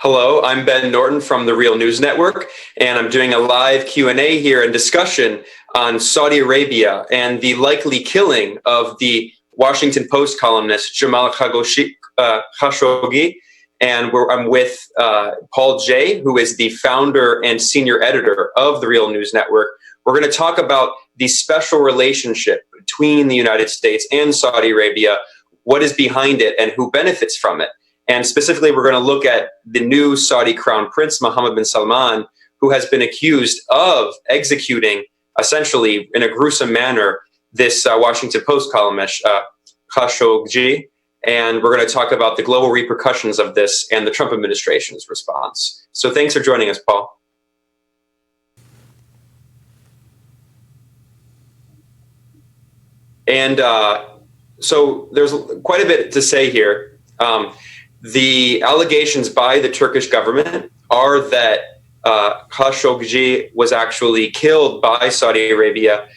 Hello, I'm Ben Norton from the Real News Network, and I'm doing a live Q&A here and discussion on Saudi Arabia and the likely killing of the Washington Post columnist Jamal Khashoggi. And I'm with Paul Jay, who is the founder and senior editor of the Real News Network. We're going to talk about the special relationship between the United States and Saudi Arabia, what is behind it, and who benefits from it. And specifically, we're going to look at the new Saudi Crown Prince, Mohammed bin Salman, who has been accused of executing, essentially in a gruesome manner, this Washington Post columnist, Khashoggi. And we're going to talk about the global repercussions of this and the Trump administration's response. So thanks for joining us, Paul. And so there's quite a bit to say here. The allegations by the Turkish government are that Khashoggi was actually killed by Saudi Arabia.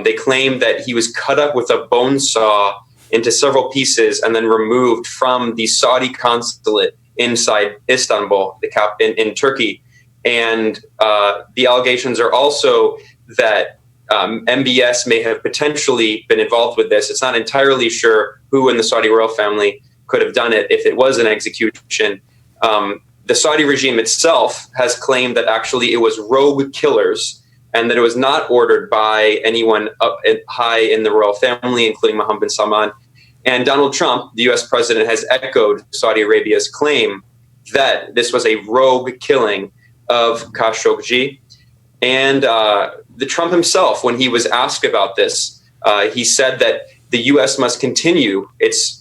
They claim that he was cut up with a bone saw into several pieces and then removed from the Saudi consulate inside Istanbul, in Turkey. And the allegations are also that MBS may have potentially been involved with this. It's not entirely sure who in the Saudi royal family could have done it if it was an execution. The Saudi regime itself has claimed that actually it was rogue killers and that it was not ordered by anyone up high in the royal family, including Mohammed bin Salman. And Donald Trump, the US president, has echoed Saudi Arabia's claim that this was a rogue killing of Khashoggi. And the Trump himself, when he was asked about this, he said that the US must continue its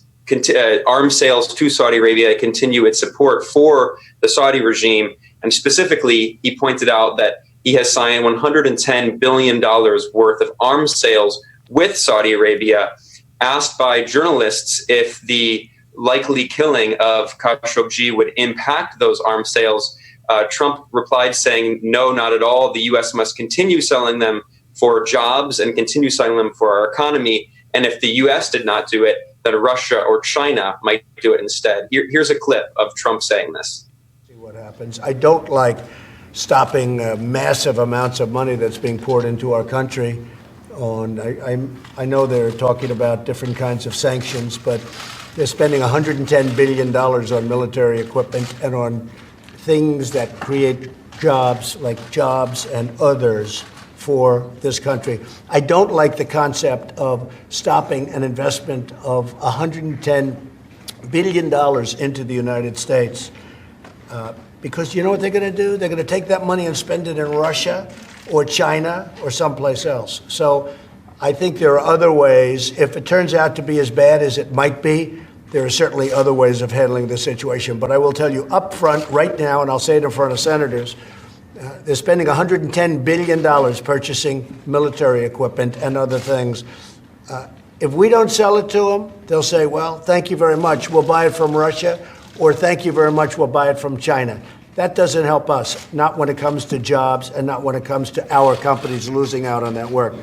arms sales to Saudi Arabia, continue its support for the Saudi regime. And specifically, he pointed out that he has signed $110 billion worth of arms sales with Saudi Arabia. Asked by journalists if the likely killing of Khashoggi would impact those arms sales, Trump replied saying, no, not at all. The U.S. must continue selling them for jobs and continue selling them for our economy. And if the U.S. did not do it, then Russia or China might do it instead. Here's a clip of Trump saying this. See what happens. I don't like stopping massive amounts of money that's being poured into our country. I know they're talking about different kinds of sanctions, but they're spending $110 billion on military equipment and on things that create jobs, like jobs and others for this country. I don't like the concept of stopping an investment of $110 billion into the United States because you know what they're going to do? They're going to take that money and spend it in Russia or China or someplace else. So I think there are other ways. If it turns out to be as bad as it might be, there are certainly other ways of handling the situation. But I will tell you up front right now, and I'll say it in front of senators, they're spending $110 billion purchasing military equipment and other things. If we don't sell it to them, they'll say, well, thank you very much. We'll buy it from Russia, or thank you very much. We'll buy it from China. That doesn't help us, not when it comes to jobs and not when it comes to our companies losing out on that work.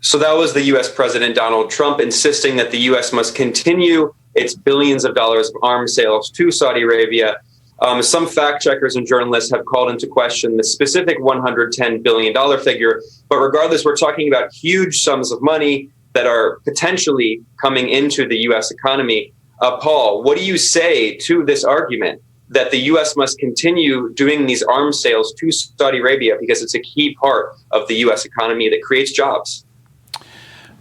So that was the U.S. President Donald Trump insisting that the U.S. must continue its billions of dollars of arms sales to Saudi Arabia. Some fact checkers and journalists have called into question the specific $110 billion figure. But regardless, we're talking about huge sums of money that are potentially coming into the U.S. economy. Paul, what do you say to this argument that the U.S. must continue doing these arms sales to Saudi Arabia because it's a key part of the U.S. economy that creates jobs?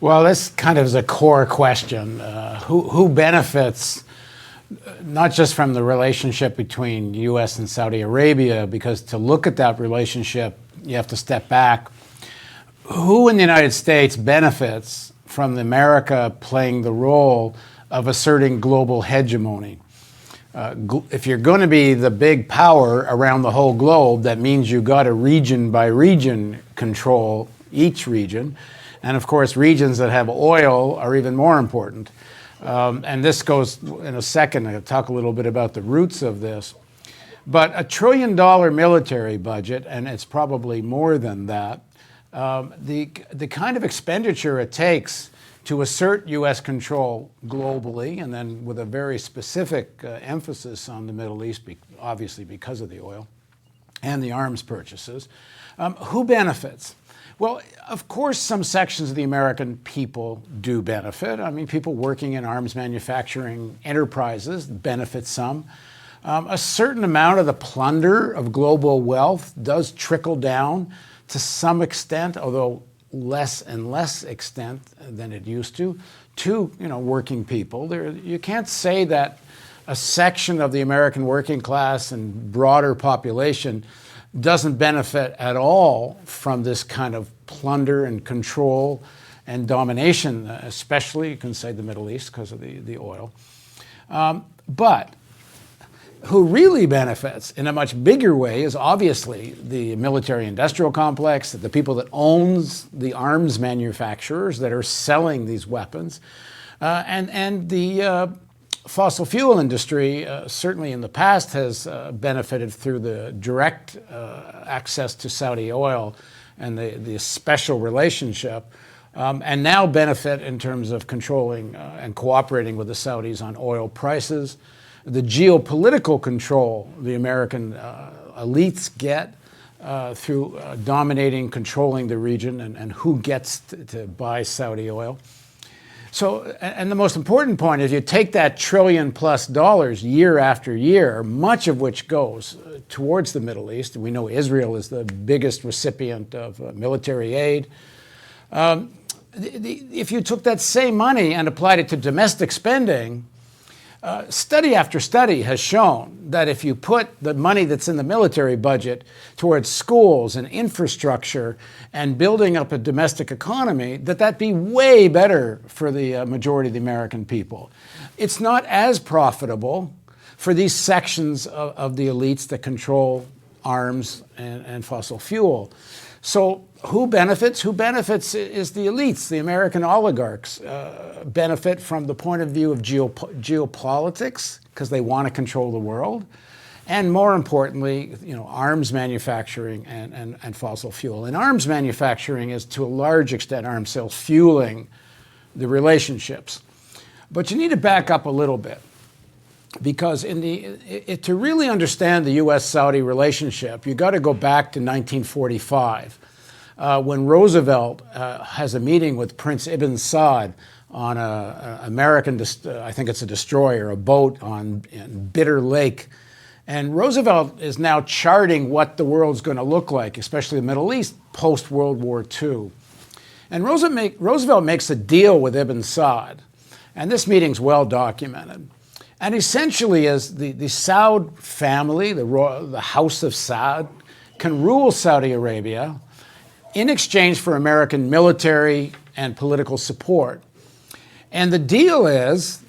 Well, this kind of is a core question. Who benefits not just from the relationship between U.S. and Saudi Arabia, because to look at that relationship, you have to step back. Who in the United States benefits from America playing the role of asserting global hegemony? If you're going to be the big power around the whole globe, that means you got to region by region control each region. And of course, regions that have oil are even more important. And this goes in a second. I'll talk a little bit about the roots of this. But $1 trillion military budget, and it's probably more than that, the kind of expenditure it takes to assert U.S. control globally, and then with a very specific emphasis on the Middle East, obviously because of the oil and the arms purchases. Who benefits? Well, of course, some sections of the American people do benefit. I mean, people working in arms manufacturing enterprises benefit some. A certain amount of the plunder of global wealth does trickle down to some extent, although less and less extent than it used to working people. You can't say that a section of the American working class and broader population doesn't benefit at all from this kind of plunder and control and domination, especially, you can say, the Middle East because of the oil. But who really benefits in a much bigger way is obviously the military-industrial complex, the people that owns the arms manufacturers that are selling these weapons, and the fossil fuel industry certainly in the past has benefited through the direct access to Saudi oil and the special relationship, and now benefit in terms of controlling and cooperating with the Saudis on oil prices. The geopolitical control the American elites get through dominating, controlling the region and who gets to buy Saudi oil. So, and the most important point is you take that $1 trillion+ year after year, much of which goes towards the Middle East. We know Israel is the biggest recipient of military aid. If you took that same money and applied it to domestic spending, study after study has shown that if you put the money that's in the military budget towards schools and infrastructure and building up a domestic economy, that'd be way better for the majority of the American people. It's not as profitable for these sections of the elites that control arms and fossil fuel. So who benefits? Who benefits is the elites. The American oligarchs benefit from the point of view of geopolitics because they want to control the world. And more importantly, arms manufacturing and fossil fuel. And arms manufacturing is to a large extent arms sales fueling the relationships. But you need to back up a little bit because to really understand the U.S.-Saudi relationship, you got to go back to 1945. When Roosevelt has a meeting with Prince Ibn Saud on an American, I think it's a destroyer, a boat in Bitter Lake. And Roosevelt is now charting what the world's going to look like, especially the Middle East, post-World War II. And Roosevelt makes a deal with Ibn Saud. And this meeting's well documented. And essentially is the Saud family, the House of Saud, can rule Saudi Arabia in exchange for American military and political support. And the deal is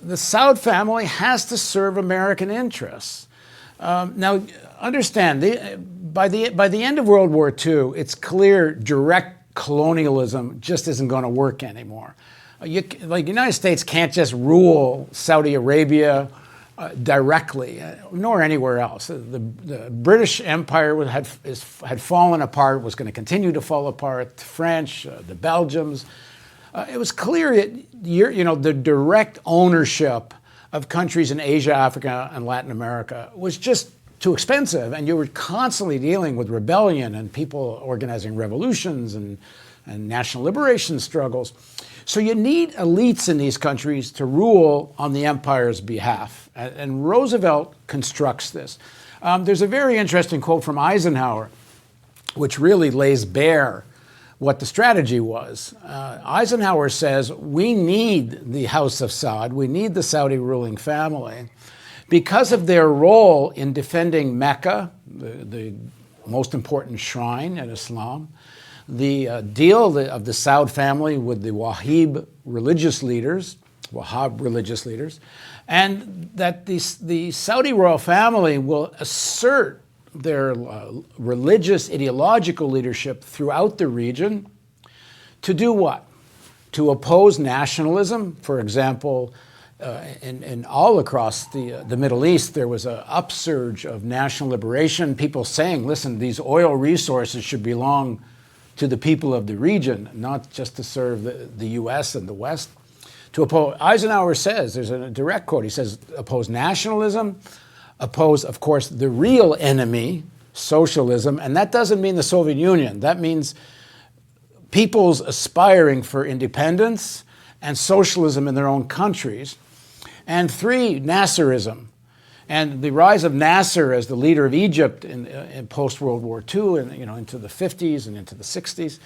the Saud family has to serve American interests. Now, understand, by the end of World War II, it's clear direct colonialism just isn't going to work anymore. The United States can't just rule Saudi Arabia directly, nor anywhere else. The British Empire had fallen apart, was going to continue to fall apart. The French, the Belgians. It was clear that the direct ownership of countries in Asia, Africa, and Latin America was just too expensive, and you were constantly dealing with rebellion and people organizing revolutions and national liberation struggles. So you need elites in these countries to rule on the empire's behalf. And Roosevelt constructs this. There's a very interesting quote from Eisenhower, which really lays bare what the strategy was. Eisenhower says, we need the House of Saud, we need the Saudi ruling family, because of their role in defending Mecca, the most important shrine in Islam, the deal of the Saud family with the Wahhab religious leaders, and that the Saudi royal family will assert their religious ideological leadership throughout the region to do what? To oppose nationalism. For example, in all across the Middle East, there was an upsurge of national liberation, people saying, listen, these oil resources should belong to the people of the region, not just to serve the U.S. and the West. To oppose, Eisenhower says, there's a direct quote, he says, oppose nationalism, oppose, of course, the real enemy, socialism, and that doesn't mean the Soviet Union. That means peoples aspiring for independence and socialism in their own countries. And 3, Nasserism. And the rise of Nasser as the leader of Egypt in post-World War II and into the 50s and into the 60s.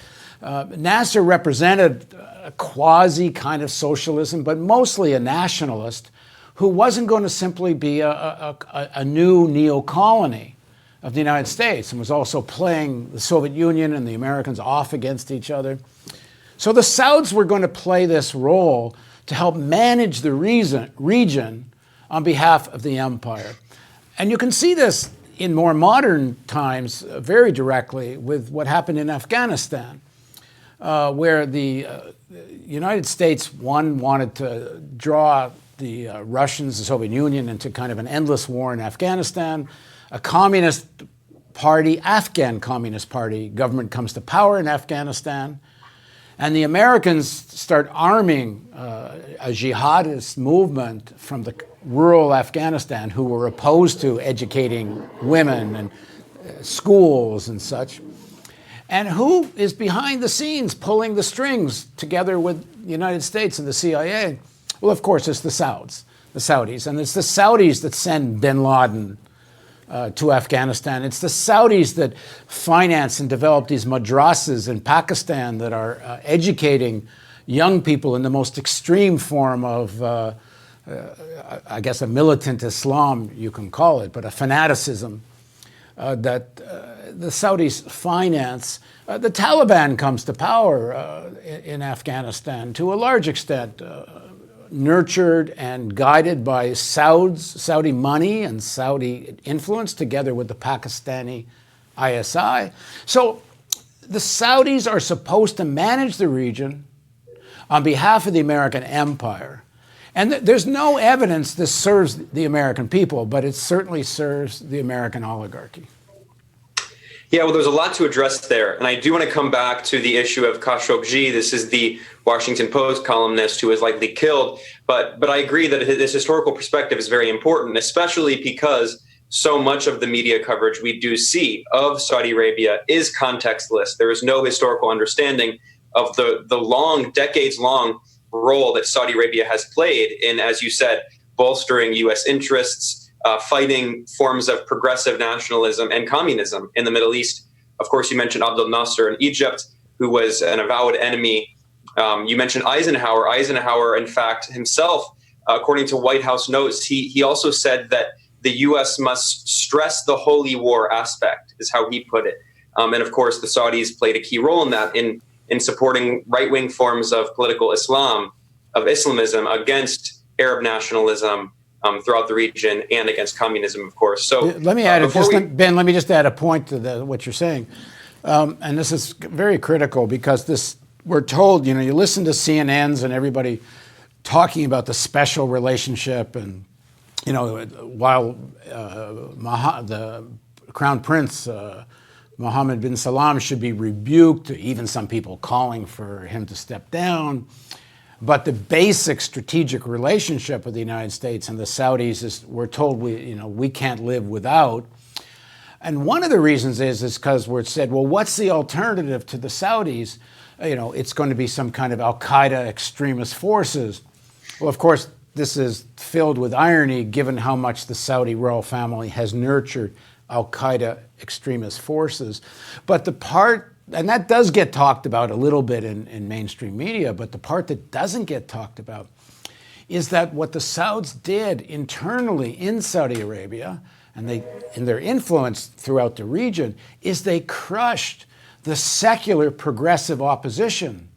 Nasser represented a quasi kind of socialism, but mostly a nationalist who wasn't going to simply be a new neo-colony of the United States, and was also playing the Soviet Union and the Americans off against each other. So the Sauds were going to play this role to help manage the region on behalf of the empire. And you can see this in more modern times very directly with what happened in Afghanistan, where the United States, wanted to draw the Russians, the Soviet Union, into kind of an endless war in Afghanistan. A communist party, Afghan Communist Party government comes to power in Afghanistan, and the Americans start arming a jihadist movement from the rural Afghanistan who were opposed to educating women and schools and such. And who is behind the scenes pulling the strings together with the United States and the CIA? Well, of course, it's the Saudis. And it's the Saudis that send bin Laden to Afghanistan. It's the Saudis that finance and develop these madrasas in Pakistan that are educating young people in the most extreme form of, I guess, a militant Islam, you can call it, but a fanaticism that the Saudis finance. The Taliban comes to power in Afghanistan to a large extent, nurtured and guided by Saudi money and Saudi influence, together with the Pakistani ISI. So the Saudis are supposed to manage the region on behalf of the American empire. And there's no evidence this serves the American people, but it certainly serves the American oligarchy. Yeah, well, there's a lot to address there. And I do want to come back to the issue of Khashoggi. This is the Washington Post columnist who was likely killed. But I agree that this historical perspective is very important, especially because so much of the media coverage we do see of Saudi Arabia is contextless. There is no historical understanding of the decades-long role that Saudi Arabia has played in, as you said, bolstering U.S. interests, fighting forms of progressive nationalism and communism in the Middle East. Of course, you mentioned Abdel Nasser in Egypt, who was an avowed enemy. You mentioned Eisenhower. Eisenhower, in fact, himself, according to White House notes, he also said that the U.S. must stress the holy war aspect, is how he put it. And of course, the Saudis played a key role in that, in supporting right-wing forms of political Islam, of Islamism, against Arab nationalism throughout the region, and against communism, of course. So let me add Ben. Let me just add a point to what you're saying, and this is very critical because we're told, you listen to CNNs and everybody talking about the special relationship, and while the Crown Prince Mohammed bin Salman should be rebuked, even some people calling for him to step down. But the basic strategic relationship with the United States and the Saudis is, we're told, we can't live without. And one of the reasons is because we're said, well, what's the alternative to the Saudis? It's going to be some kind of Al-Qaeda extremist forces. Well, of course, this is filled with irony given how much the Saudi royal family has nurtured Al-Qaeda extremist forces. But and that does get talked about a little bit in mainstream media, but the part that doesn't get talked about is that what the Sauds did internally in Saudi Arabia, and in their influence throughout the region, is they crushed the secular progressive opposition.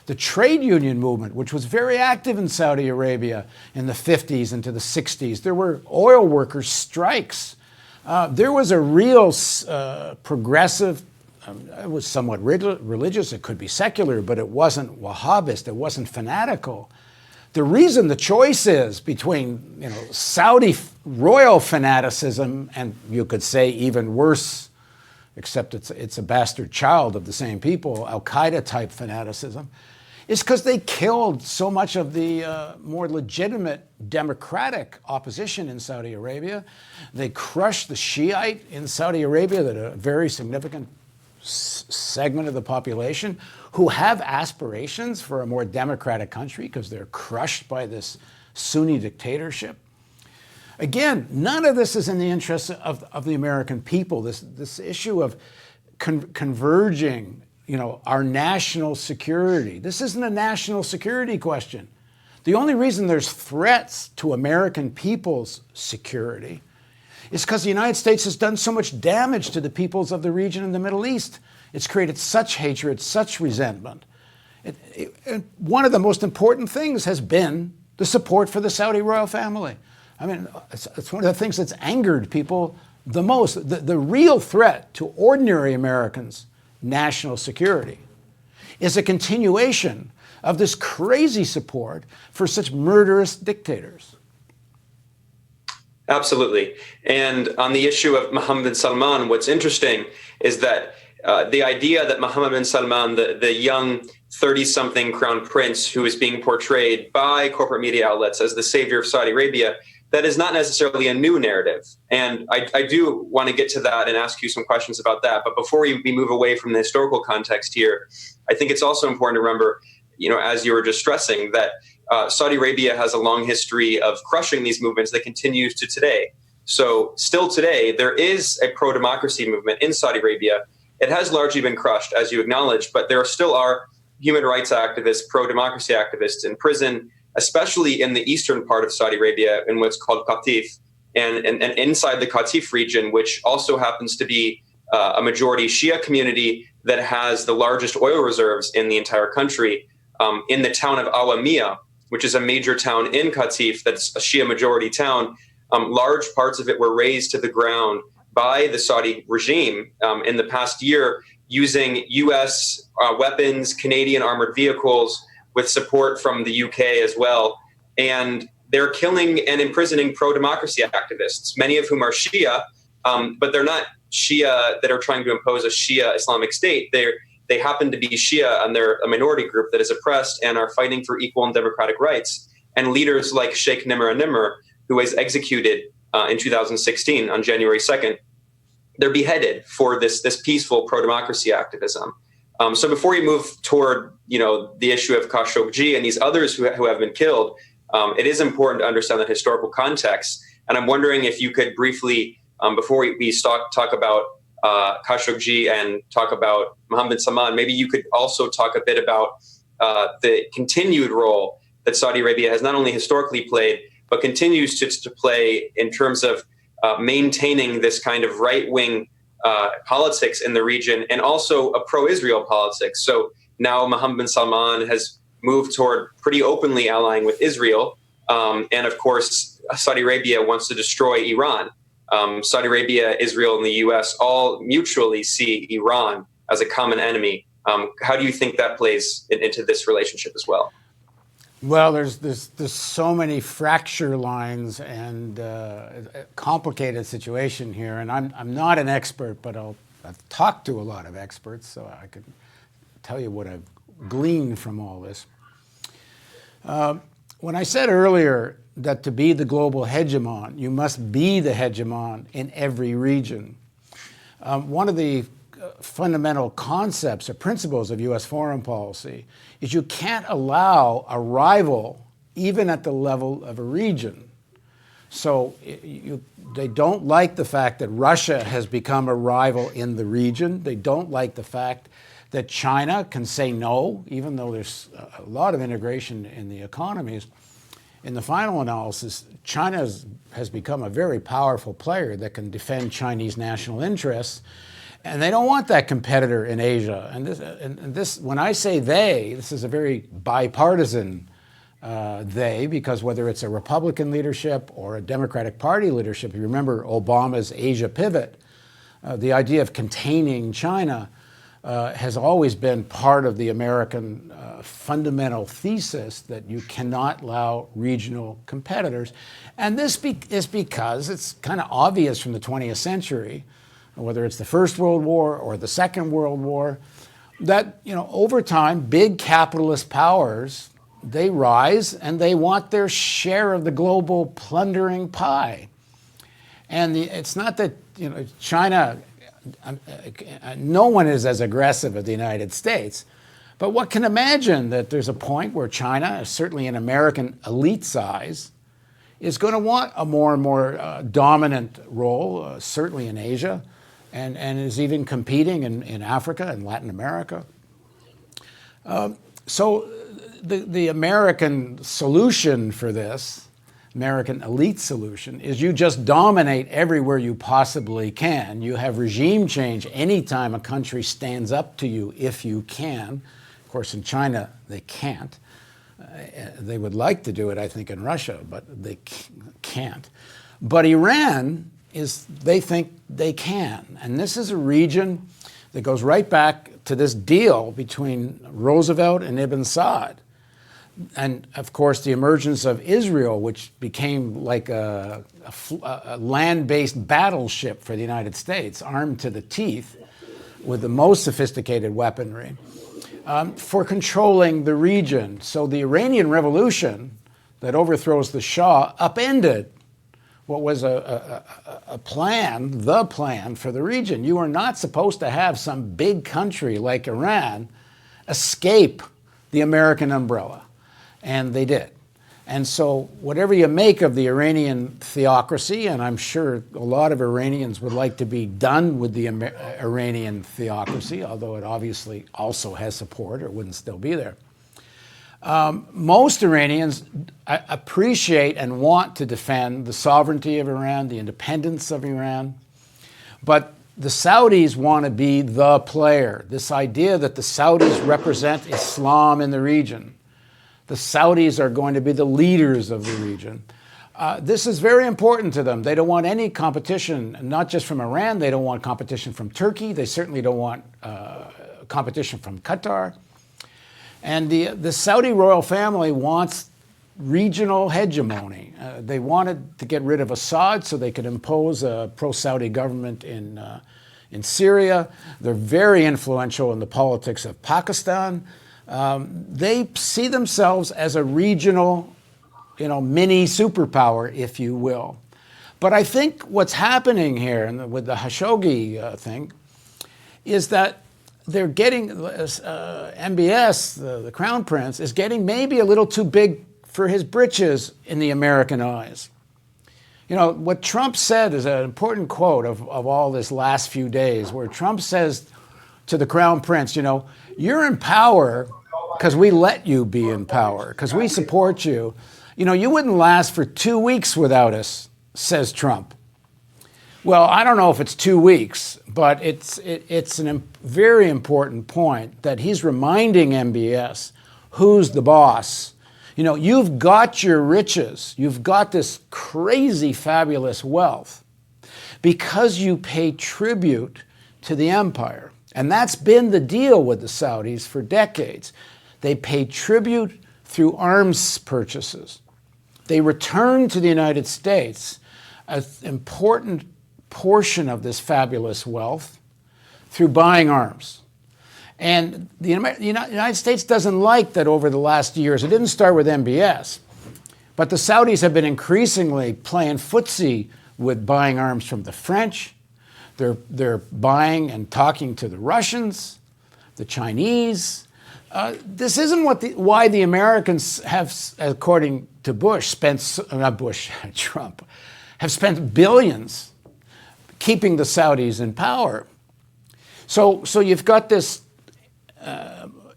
The trade union movement, which was very active in Saudi Arabia in the 50s into the 60s, there were oil workers' strikes. There was a real progressive. It was somewhat religious, it could be secular, but it wasn't Wahhabist, it wasn't fanatical. The reason the choice is between Saudi royal fanaticism and, you could say, even worse, except it's a bastard child of the same people, Al-Qaeda type fanaticism, is because they killed so much of the more legitimate democratic opposition in Saudi Arabia. They crushed the Shiite in Saudi Arabia, that a very significant segment of the population who have aspirations for a more democratic country because they're crushed by this Sunni dictatorship. Again, none of this is in the interest of the American people. This issue of converging, our national security. This isn't a national security question. The only reason there's threats to American people's security is because the United States has done so much damage to the peoples of the region in the Middle East. It's created such hatred, such resentment. One of the most important things has been the support for the Saudi royal family. I mean, it's one of the things that's angered people the most. The real threat to ordinary Americans' national security is a continuation of this crazy support for such murderous dictators. Absolutely. And on the issue of Mohammed bin Salman, what's interesting is that the idea that Mohammed bin Salman, the young 30-something crown prince who is being portrayed by corporate media outlets as the savior of Saudi Arabia, that is not necessarily a new narrative. And I do want to get to that and ask you some questions about that. But before we move away from the historical context here, I think it's also important to remember, as you were just stressing, that Saudi Arabia has a long history of crushing these movements that continues to today. So still today, there is a pro-democracy movement in Saudi Arabia. It has largely been crushed, as you acknowledge, but there still are human rights activists, pro-democracy activists in prison, especially in the eastern part of Saudi Arabia in what's called Qatif, and inside the Qatif region, which also happens to be a majority Shia community that has the largest oil reserves in the entire country. In the town of Awamiya, which is a major town in Qatif, that's a Shia majority town, large parts of it were razed to the ground by the Saudi regime in the past year using U.S. Weapons, Canadian armored vehicles, with support from the UK as well. And they're killing and imprisoning pro-democracy activists, many of whom are Shia, but they're not Shia that are trying to impose a Shia Islamic State. They happen to be Shia, and they're a minority group that is oppressed and are fighting for equal and democratic rights. And leaders like Sheikh Nimr Nimr, who was executed in 2016 on January 2nd, they're beheaded for this peaceful pro-democracy activism. So before you move toward, the issue of Khashoggi and these others who have been killed, it is important to understand the historical context. And I'm wondering if you could briefly, before we talk about Khashoggi and talk about Mohammed bin Salman, maybe you could also talk a bit about the continued role that Saudi Arabia has not only historically played, but continues to play in terms of maintaining this kind of right-wing politics in the region, and also a pro-Israel politics. So now Mohammed bin Salman has moved toward pretty openly allying with Israel. And of course, Saudi Arabia wants to destroy Iran. Saudi Arabia, Israel, and the U.S. all mutually see Iran as a common enemy. How do you think that plays into this relationship as well? Well, there's so many fracture lines and a complicated situation here, and I'm not an expert, but I've talked to a lot of experts, so I can tell you what I've gleaned from all this. When I said earlier that to be the global hegemon, you must be the hegemon in every region, one of the fundamental concepts or principles of U.S. foreign policy is you can't allow a rival even at the level of a region. So they don't like the fact that Russia has become a rival in the region. They don't like the fact that China can say no, even though there's a lot of integration in the economies. In the final analysis, China has become a very powerful player that can defend Chinese national interests. And they don't want that competitor in Asia. And this, when I say they, this is a very bipartisan they, because whether it's a Republican leadership or a Democratic Party leadership, you remember Obama's Asia pivot, the idea of containing China has always been part of the American fundamental thesis that you cannot allow regional competitors. And this is because it's kind of obvious from the 20th century whether it's the First World War or the Second World War, that, over time, big capitalist powers, they rise and they want their share of the global plundering pie. And it's not that, China, no one is as aggressive as the United States, but one can imagine that there's a point where China, certainly in American elite size, is going to want a more and more dominant role, certainly in Asia, and is even competing in Africa and Latin America. So the American solution for this, American elite solution, is you just dominate everywhere you possibly can. You have regime change anytime a country stands up to you if you can. Of course, in China, they can't. They would like to do it, I think, in Russia, but they can't. But Iran they think they can. And this is a region that goes right back to this deal between Roosevelt and Ibn Saud. And, of course, the emergence of Israel, which became like a land-based battleship for the United States, armed to the teeth with the most sophisticated weaponry, for controlling the region. So the Iranian Revolution that overthrows the Shah upended what was the plan for the region. You are not supposed to have some big country like Iran escape the American umbrella. And they did. And so whatever you make of the Iranian theocracy, and I'm sure a lot of Iranians would like to be done with the Iranian theocracy, although it obviously also has support or it wouldn't still be there. Most Iranians appreciate and want to defend the sovereignty of Iran, the independence of Iran, but the Saudis want to be the player. This idea that the Saudis represent Islam in the region. The Saudis are going to be the leaders of the region. This is very important to them. They don't want any competition, not just from Iran. They don't want competition from Turkey. They certainly don't want competition from Qatar. And the Saudi royal family wants regional hegemony. They wanted to get rid of Assad so they could impose a pro-Saudi government in Syria. They're very influential in the politics of Pakistan. They see themselves as a regional, mini superpower, if you will. But I think what's happening here with the Khashoggi thing is that they're getting, MBS, the Crown Prince, is getting maybe a little too big for his britches in the American eyes. What Trump said is an important quote of all this last few days, where Trump says to the Crown Prince, you're in power because we let you be in power, because we support you. You wouldn't last for 2 weeks without us, says Trump. Well, I don't know if it's 2 weeks, but it's a very important point that he's reminding MBS who's the boss. You've got your riches. You've got this crazy, fabulous wealth because you pay tribute to the empire. And that's been the deal with the Saudis for decades. They pay tribute through arms purchases. They return to the United States an important portion of this fabulous wealth through buying arms. And the United States doesn't like that over the last years. It didn't start with MBS, but the Saudis have been increasingly playing footsie with buying arms from the French. They're buying and talking to the Russians, the Chinese. This isn't why the Americans have, according to Trump, have spent billions keeping the Saudis in power. So you've got this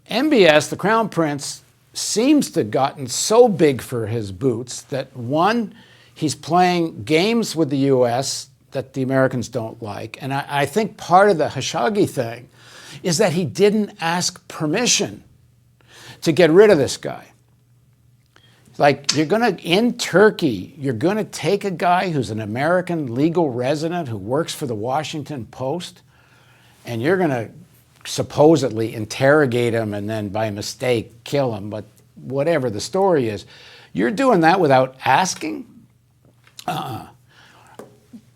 MBS, the Crown Prince, seems to have gotten so big for his boots that, one, he's playing games with the U.S. that the Americans don't like. And I think part of the Khashoggi thing is that he didn't ask permission to get rid of this guy. Like, in Turkey, you're going to take a guy who's an American legal resident who works for the Washington Post, and you're going to supposedly interrogate him and then by mistake kill him, but whatever the story is, you're doing that without asking?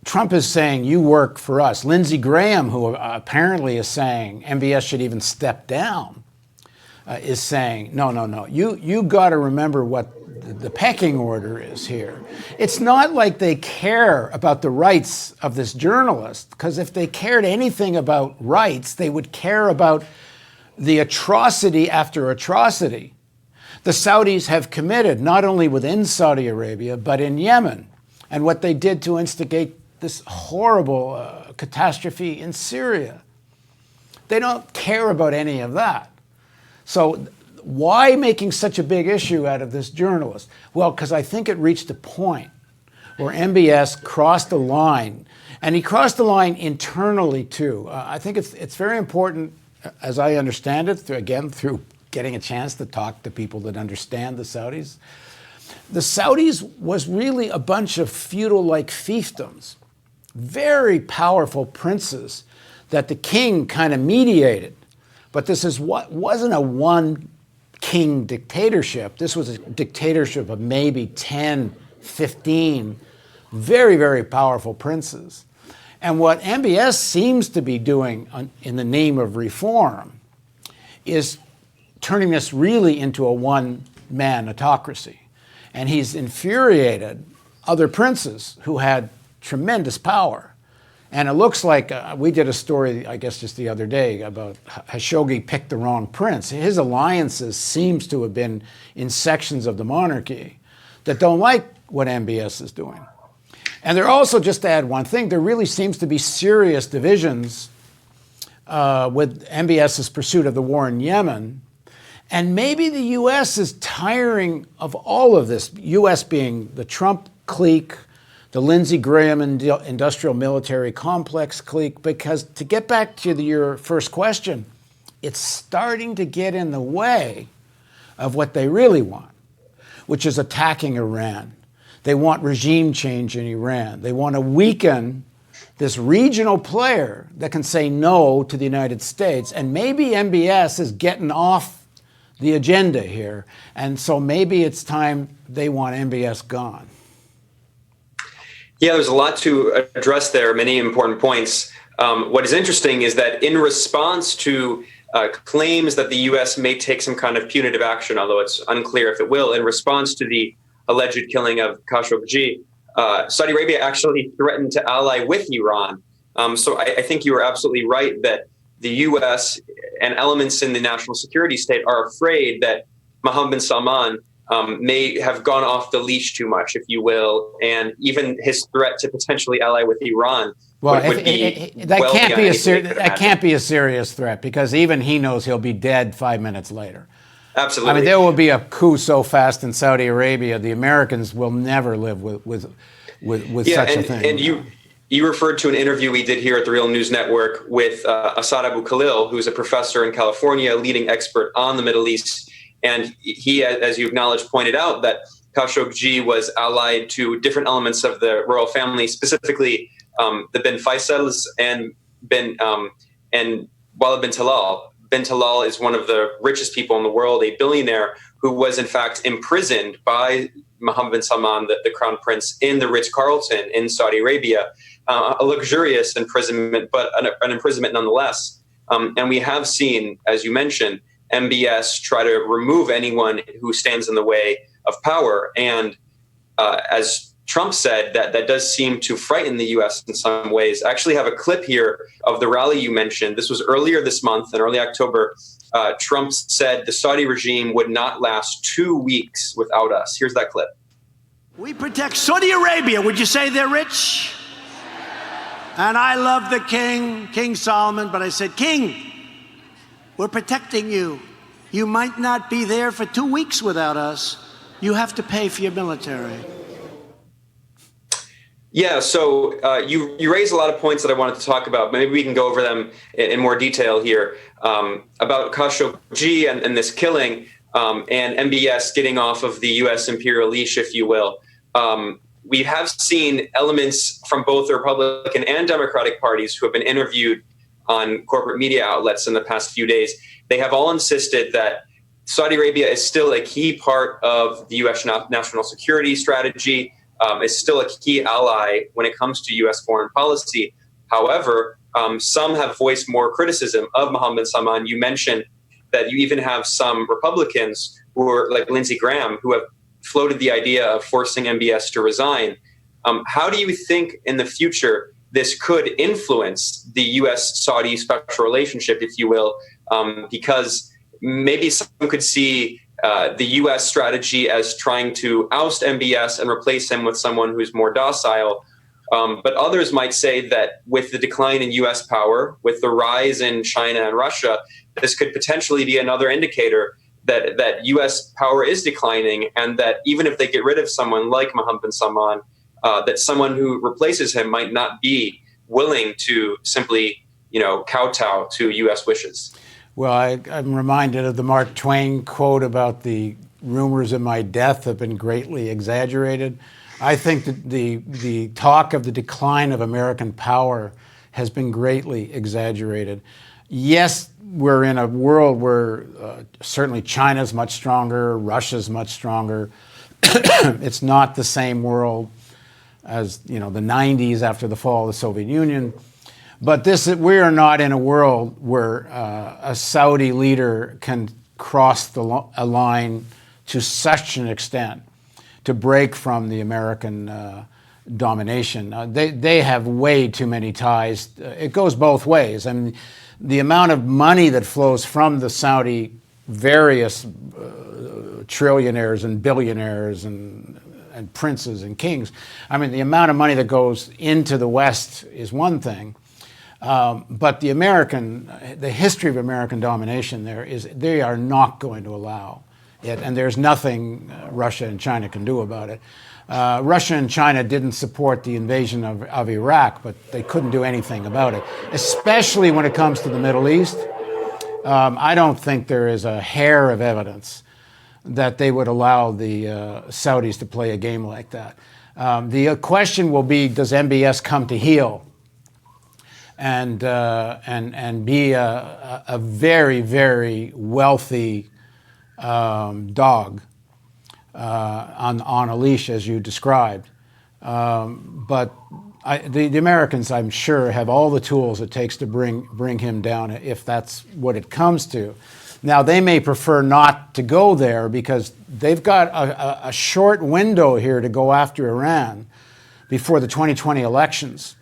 Trump is saying, you work for us. Lindsey Graham, who apparently is saying MBS should even step down, is saying, no, you got to remember what the pecking order is here. It's not like they care about the rights of this journalist, because if they cared anything about rights, they would care about the atrocity after atrocity the Saudis have committed, not only within Saudi Arabia, but in Yemen, and what they did to instigate this horrible catastrophe in Syria. They don't care about any of that. So why making such a big issue out of this journalist? Well, because I think it reached a point where MBS crossed a line, and he crossed the line internally too. I think it's very important, as I understand it, through getting a chance to talk to people that understand the Saudis. The Saudis was really a bunch of feudal-like fiefdoms, very powerful princes that the king kind of mediated. But this wasn't a one-king dictatorship. This was a dictatorship of maybe 10, 15 very, very powerful princes. And what MBS seems to be doing in the name of reform is turning this really into a one-man autocracy. And he's infuriated other princes who had tremendous power. And it looks like we did a story, I guess, just the other day about Khashoggi picked the wrong prince. His alliances seems to have been in sections of the monarchy that don't like what MBS is doing. And there also, just to add one thing, there really seems to be serious divisions with MBS's pursuit of the war in Yemen. And maybe the U.S. is tiring of all of this, U.S. being the Trump clique, the Lindsey Graham industrial military complex clique, because to get back to your first question, it's starting to get in the way of what they really want, which is attacking Iran. They want regime change in Iran. They want to weaken this regional player that can say no to the United States. And maybe MBS is getting off the agenda here. And so maybe it's time they want MBS gone. Yeah, there's a lot to address there, many important points. What is interesting is that in response to claims that the U.S. may take some kind of punitive action, although it's unclear if it will, in response to the alleged killing of Khashoggi, Saudi Arabia actually threatened to ally with Iran. So I think you are absolutely right that the U.S. and elements in the national security state are afraid that Mohammed bin Salman may have gone off the leash too much, if you will, and even his threat to potentially ally with Iran would be that can't be a serious threat, because even he knows he'll be dead 5 minutes later. Absolutely. I mean, there will be a coup so fast in Saudi Arabia, the Americans will never live with such a thing. And you referred to an interview we did here at the Real News Network with Asad Abu Khalil, who's a professor in California, a leading expert on the Middle East. And he, as you acknowledged, pointed out that Khashoggi was allied to different elements of the royal family, specifically the bin Faisals and Walid bin Talal. Bin Talal is one of the richest people in the world, a billionaire who was in fact imprisoned by Mohammed bin Salman, the crown prince, in the Ritz-Carlton in Saudi Arabia. A luxurious imprisonment, but an imprisonment nonetheless. And we have seen, as you mentioned, MBS try to remove anyone who stands in the way of power. And as Trump said, that does seem to frighten the U.S. in some ways. I actually have a clip here of the rally you mentioned. This was earlier this month, in early October. Trump said the Saudi regime would not last 2 weeks without us. Here's that clip. We protect Saudi Arabia. Would you say they're rich? And I love the king, King Solomon, but I said, King, we're protecting you. You might not be there for 2 weeks without us. You have to pay for your military. Yeah, so you raised a lot of points that I wanted to talk about. Maybe we can go over them in more detail here about Khashoggi and this killing and MBS getting off of the U.S. imperial leash, if you will. We have seen elements from both the Republican and Democratic parties who have been interviewed on corporate media outlets in the past few days. They have all insisted that Saudi Arabia is still a key part of the U.S. national security strategy. is still a key ally when it comes to U.S. foreign policy. However, some have voiced more criticism of Mohammed Salman. You mentioned that you even have some Republicans who are like Lindsey Graham who have floated the idea of forcing MBS to resign. How do you think in the future this could influence the U.S.-Saudi special relationship, if you will? Because maybe some could see the U.S. strategy as trying to oust MBS and replace him with someone who's more docile. But others might say that with the decline in U.S. power, with the rise in China and Russia, this could potentially be another indicator that U.S. power is declining, and that even if they get rid of someone like Mohammed Salman, that someone who replaces him might not be willing to simply, kowtow to U.S. wishes. Well, I'm reminded of the Mark Twain quote about the rumors of my death have been greatly exaggerated. I think that the talk of the decline of American power has been greatly exaggerated. Yes, we're in a world where certainly China's much stronger, Russia's much stronger. It's not the same world as the 90s after the fall of the Soviet Union. But we are not in a world where a Saudi leader can cross a line to such an extent to break from the American domination. They have way too many ties. It goes both ways. I mean, the amount of money that flows from the Saudi various trillionaires and billionaires and princes and kings. I mean, the amount of money that goes into the West is one thing. But the history of American domination there is they are not going to allow it, and there's nothing Russia and China can do about it. Russia and China didn't support the invasion of Iraq, but they couldn't do anything about it, especially when it comes to the Middle East. I don't think there is a hair of evidence that they would allow the Saudis to play a game like that. The question will be, does MBS come to heel and be a very, very wealthy dog on a leash, as you described. But the Americans, I'm sure, have all the tools it takes to bring him down if that's what it comes to. Now, they may prefer not to go there because they've got a short window here to go after Iran before the 2020 elections.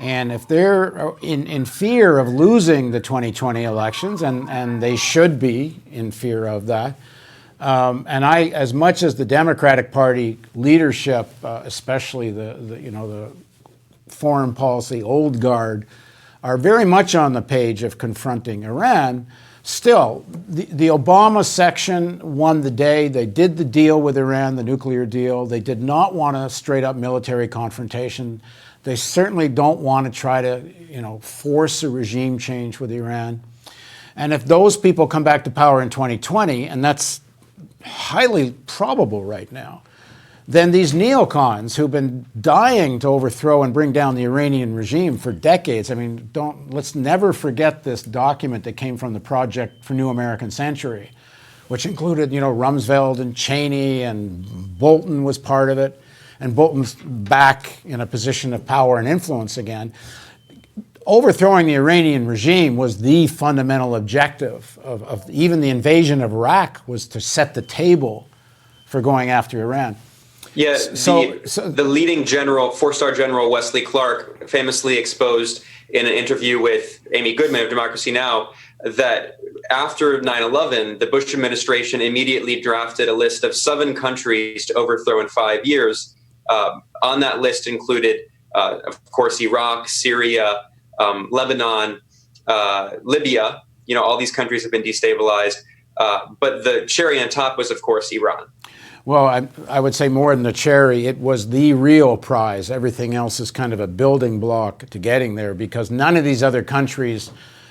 And if they're in fear of losing the 2020 elections, and they should be in fear of that, and as much as the Democratic Party leadership, especially the foreign policy old guard, are very much on the page of confronting Iran, still, the Obama section won the day. They did the deal with Iran, the nuclear deal. They did not want a straight-up military confrontation. They certainly don't want to try to, force a regime change with Iran. And if those people come back to power in 2020, and that's highly probable right now, then these neocons who've been dying to overthrow and bring down the Iranian regime for decades, I mean, let's never forget this document that came from the Project for New American Century, which included, Rumsfeld and Cheney, and Bolton was part of it. And Bolton's back in a position of power and influence again. Overthrowing the Iranian regime was the fundamental objective of even the invasion of Iraq, was to set the table for going after Iran. Yeah, the leading general, four-star general Wesley Clark, famously exposed in an interview with Amy Goodman of Democracy Now! That after 9/11, the Bush administration immediately drafted a list of 7 countries to overthrow in 5 years. On that list included, of course, Iraq, Syria, Lebanon, Libya. All these countries have been destabilized. But the cherry on top was, of course, Iran. Well, I would say more than the cherry, it was the real prize. Everything else is kind of a building block to getting there, because none of these other countries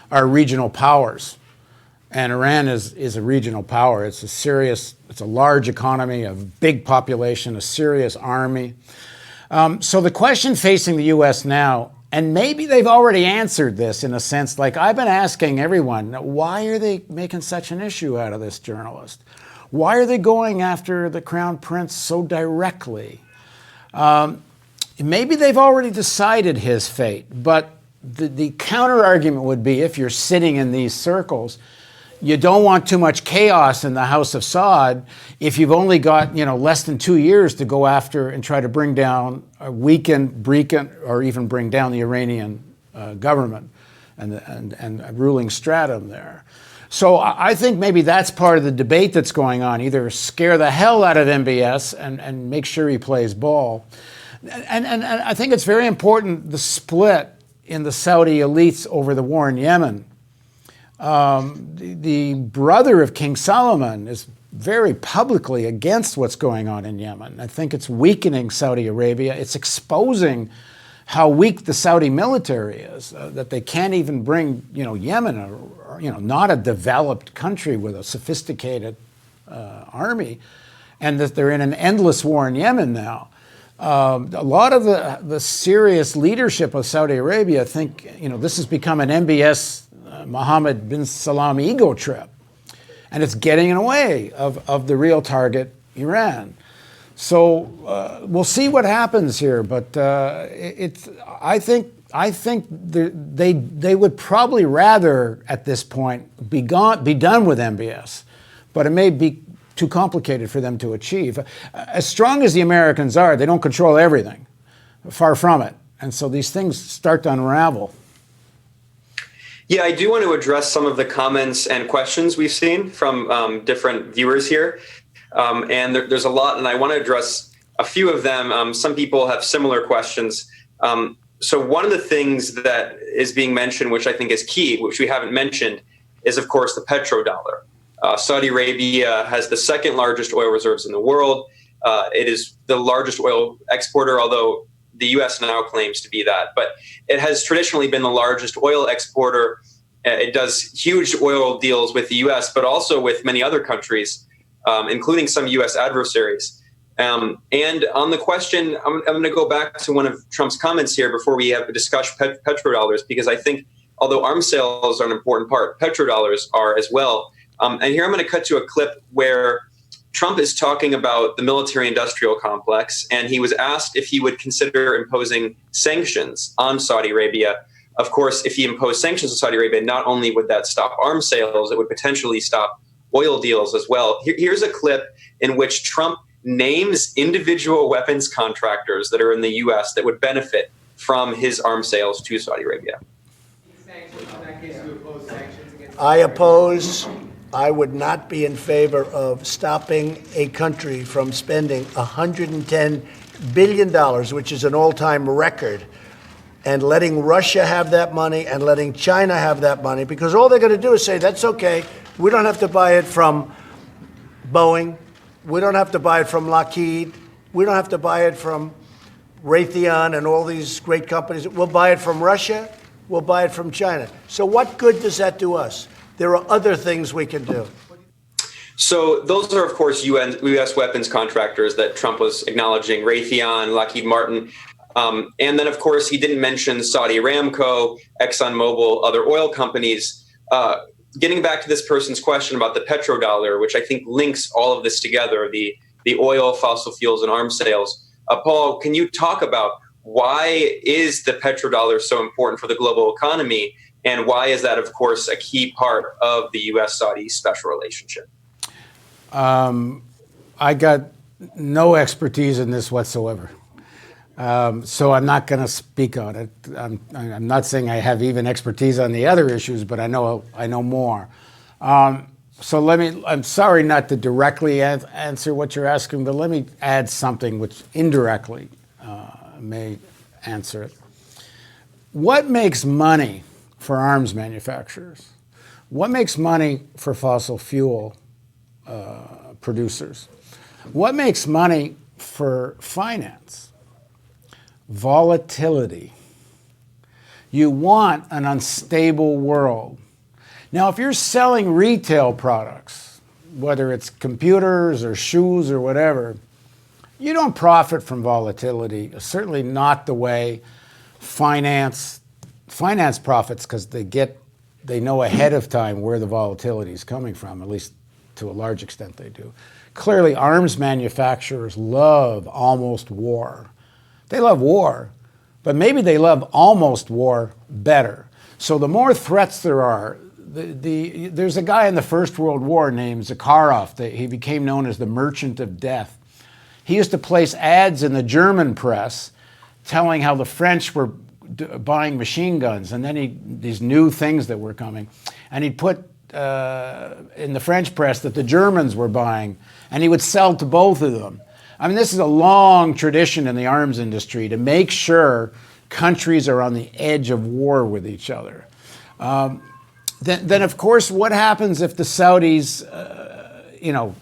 are regional powers. And Iran is a regional power. It's a large economy, a big population, a serious army. So the question facing the U.S. now, and maybe they've already answered this in a sense, like I've been asking everyone, why are they making such an issue out of this journalist? Why are they going after the Crown Prince so directly? Maybe they've already decided his fate, but the counter argument would be, if you're sitting in these circles, you don't want too much chaos in the House of Saud if you've only got less than 2 years to go after and try to bring down, weaken, or even bring down the Iranian government and ruling stratum there. So I think maybe that's part of the debate that's going on. Either scare the hell out of MBS and make sure he plays ball. And I think it's very important, the split in the Saudi elites over the war in Yemen. The brother of King Salman is very publicly against what's going on in Yemen. I think it's weakening Saudi Arabia. It's exposing how weak the Saudi military is, that they can't even bring, Yemen, not a developed country with a sophisticated army, and that they're in an endless war in Yemen now. A lot of the serious leadership of Saudi Arabia think, this has become an MBS Mohammed bin Salman ego trip, and it's getting in the way of the real target, Iran. So we'll see what happens here, but I think they would probably rather at this point be done with MBS, but it may be too complicated for them to achieve. As strong as the Americans are, they don't control everything. Far from it, and so these things start to unravel. Yeah, I do want to address some of the comments and questions we've seen from different viewers here. And there's a lot, and I want to address a few of them. Some people have similar questions. So one of the things that is being mentioned, which I think is key, which we haven't mentioned, is, of course, the petrodollar. Saudi Arabia has the second largest oil reserves in the world. It is the largest oil exporter, although the U.S. now claims to be that. But it has traditionally been the largest oil exporter. It does huge oil deals with the U.S., but also with many other countries, including some U.S. adversaries. And on the question, I'm going to go back to one of Trump's comments here before we have to discuss petrodollars, because I think although arms sales are an important part, petrodollars are as well. And here I'm going to cut to a clip where Trump is talking about the military-industrial complex, and he was asked if he would consider imposing sanctions on Saudi Arabia. Of course, if he imposed sanctions on Saudi Arabia, not only would that stop arms sales, it would potentially stop oil deals as well. Here's a clip in which Trump names individual weapons contractors that are in the U.S. that would benefit from his arms sales to Saudi Arabia. I would not be in favor of stopping a country from spending $110 billion, which is an all-time record, and letting Russia have that money and letting China have that money, because all they're going to do is say, that's okay, we don't have to buy it from Boeing, we don't have to buy it from Lockheed, we don't have to buy it from Raytheon and all these great companies. We'll buy it from Russia, we'll buy it from China. So what good does that do us? There are other things we can do. So those are, of course, U.S. weapons contractors that Trump was acknowledging, Raytheon, Lockheed Martin. And then, of course, he didn't mention Saudi Aramco, ExxonMobil, other oil companies. Getting back to this person's question about the petrodollar, which I think links all of this together, the oil, fossil fuels, and arms sales. Paul, can you talk about why is the petrodollar so important for the global economy? And why is that, of course, a key part of the U.S.-Saudi special relationship? I got no expertise in this whatsoever. So I'm not going to speak on it. I'm not saying I have even expertise on the other issues, but I know more. So I'm sorry not to directly answer what you're asking, but let me add something which indirectly may answer it. What makes money for arms manufacturers? What makes money for fossil fuel producers? What makes money for finance? Volatility. You want an unstable world. Now, if you're selling retail products, whether it's computers or shoes or whatever, you don't profit from volatility, certainly not the way finance profits, because they know ahead of time where the volatility is coming from, at least to a large extent they do. Clearly, arms manufacturers love almost war. They love war, but maybe they love almost war better. So the more threats there are, there's a guy in the First World War named Zakharov. He became known as the Merchant of Death. He used to place ads in the German press telling how the French were buying machine guns, and then these new things that were coming. And he'd put in the French press that the Germans were buying, and he would sell to both of them. I mean, this is a long tradition in the arms industry to make sure countries are on the edge of war with each other. Then, of course, what happens if the Saudis,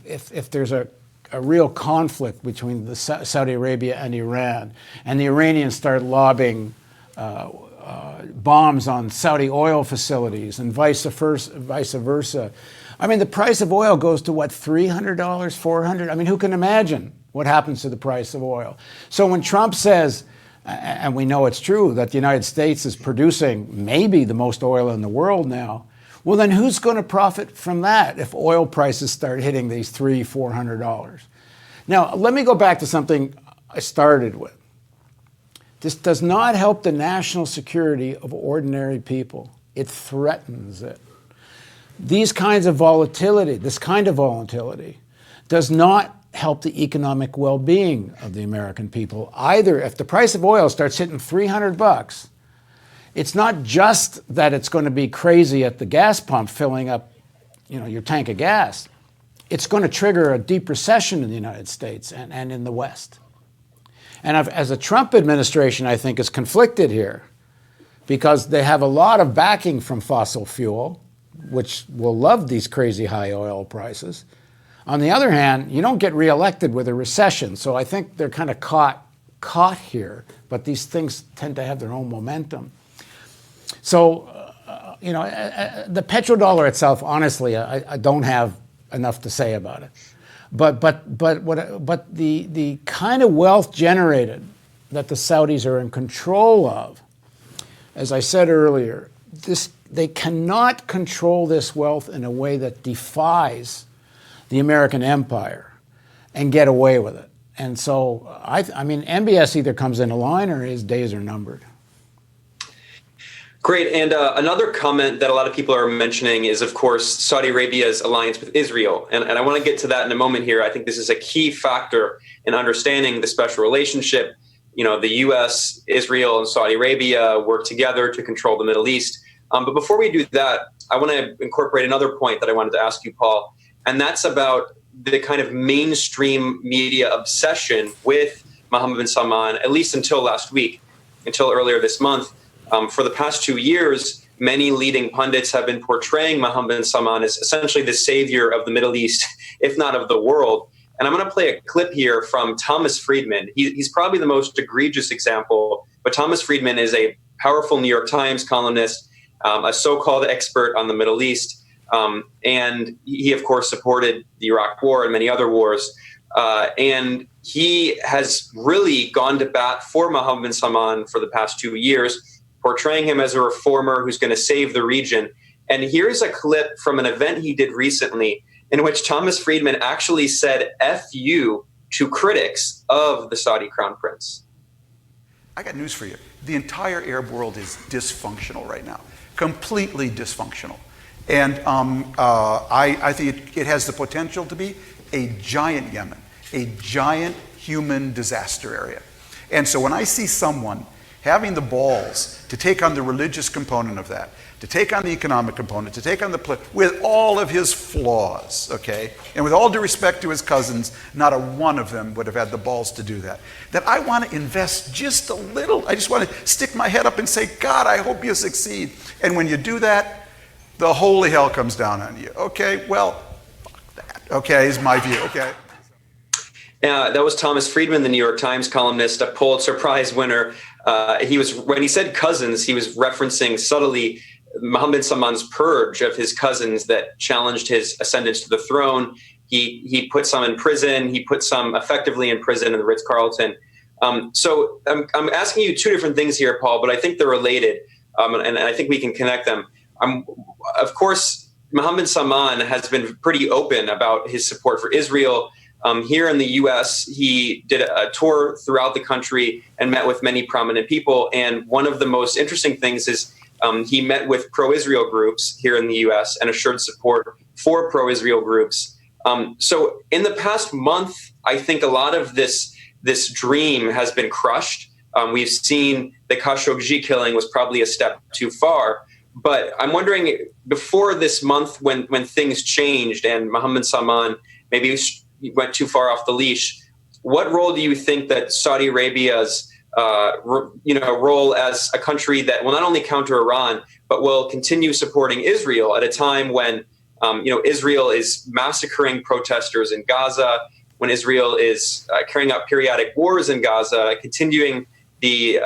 if there's a real conflict between Saudi Arabia and Iran, and the Iranians start lobbing bombs on Saudi oil facilities and vice versa. I mean, the price of oil goes to what, $300, $400? I mean, who can imagine what happens to the price of oil? So when Trump says, and we know it's true, that the United States is producing maybe the most oil in the world now, well, then who's going to profit from that if oil prices start hitting these $300, $400? Now, let me go back to something I started with. This does not help the national security of ordinary people. It threatens it. This kind of volatility does not help the economic well-being of the American people either. If the price of oil starts hitting $300, it's not just that it's going to be crazy at the gas pump filling up, your tank of gas. It's going to trigger a deep recession in the United States and in the West. And as the Trump administration, I think, is conflicted here because they have a lot of backing from fossil fuel, which will love these crazy high oil prices. On the other hand, you don't get reelected with a recession. So I think they're kind of caught here, but these things tend to have their own momentum. So, the petrodollar itself, honestly, I don't have enough to say about it. But the kind of wealth generated that the Saudis are in control of, as I said earlier, they cannot control this wealth in a way that defies the American empire and get away with it. And so, I mean, MBS either comes in a line or his days are numbered. Great. And another comment that a lot of people are mentioning is, of course, Saudi Arabia's alliance with Israel. And I want to get to that in a moment here. I think this is a key factor in understanding the special relationship. The U.S., Israel, and Saudi Arabia work together to control the Middle East. But before we do that, I want to incorporate another point that I wanted to ask you, Paul, and that's about the kind of mainstream media obsession with Mohammed bin Salman, at least until last week, until earlier this month. For the past 2 years, many leading pundits have been portraying Mohammed bin Salman as essentially the savior of the Middle East, if not of the world. And I'm going to play a clip here from Thomas Friedman. He's probably the most egregious example, but Thomas Friedman is a powerful New York Times columnist, a so-called expert on the Middle East. And he, of course, supported the Iraq War and many other wars. And he has really gone to bat for Mohammed bin Salman for the past 2 years, portraying him as a reformer who's going to save the region. And here's a clip from an event he did recently in which Thomas Friedman actually said F you to critics of the Saudi Crown Prince. I got news for you. The entire Arab world is dysfunctional right now, completely dysfunctional. And I think it has the potential to be a giant Yemen, a giant human disaster area. And so when I see someone having the balls to take on the religious component of that, to take on the economic component, to take on the with all of his flaws, okay? And with all due respect to his cousins, not a one of them would have had the balls to do that. That I want to invest just a little. I just want to stick my head up and say, God, I hope you succeed. And when you do that, the holy hell comes down on you. Okay, well, fuck that. Okay, is my view, okay? That was Thomas Friedman, the New York Times columnist, a Pulitzer Prize winner. When he said cousins, he was referencing subtly Mohammed bin Salman's purge of his cousins that challenged his ascendance to the throne. He put some in prison. He put some effectively in prison in the Ritz-Carlton. So I'm asking you two different things here, Paul, but I think they're related, and I think we can connect them. Of course, Mohammed bin Salman has been pretty open about his support for Israel. Here in the U.S., he did a tour throughout the country and met with many prominent people. And one of the most interesting things is he met with pro-Israel groups here in the U.S. and assured support for pro-Israel groups. So in the past month, I think a lot of this dream has been crushed. We've seen the Khashoggi killing was probably a step too far. But I'm wondering, before this month, when things changed and Mohammed Salman maybe went too far off the leash, what role do you think that Saudi Arabia's role as a country that will not only counter Iran, but will continue supporting Israel at a time when Israel is massacring protesters in Gaza, when Israel is carrying out periodic wars in Gaza, continuing the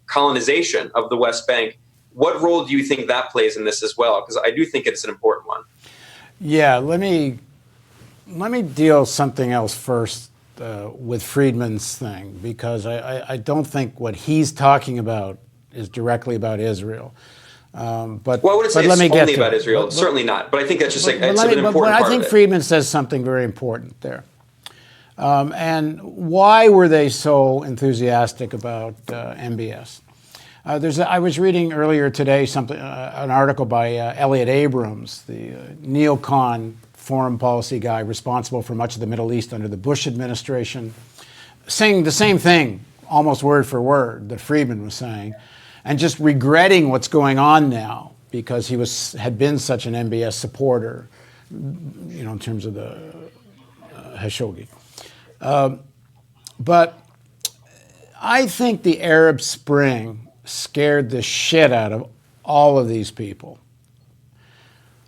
colonization of the West Bank? What role do you think that plays in this as well? Because I do think it's an important one. Yeah, let me deal something else first with Friedman's thing, because I don't think what he's talking about is directly about Israel. I wouldn't say it's only about Israel. Certainly not. But I think that's just an important part of it. I think Friedman says something very important there. And why were they so enthusiastic about MBS? I was reading earlier today an article by Elliot Abrams, the neocon foreign policy guy responsible for much of the Middle East under the Bush administration, saying the same thing, almost word for word, that Friedman was saying, and just regretting what's going on now because he had been such an MBS supporter, in terms of the Khashoggi. But I think the Arab Spring scared the shit out of all of these people.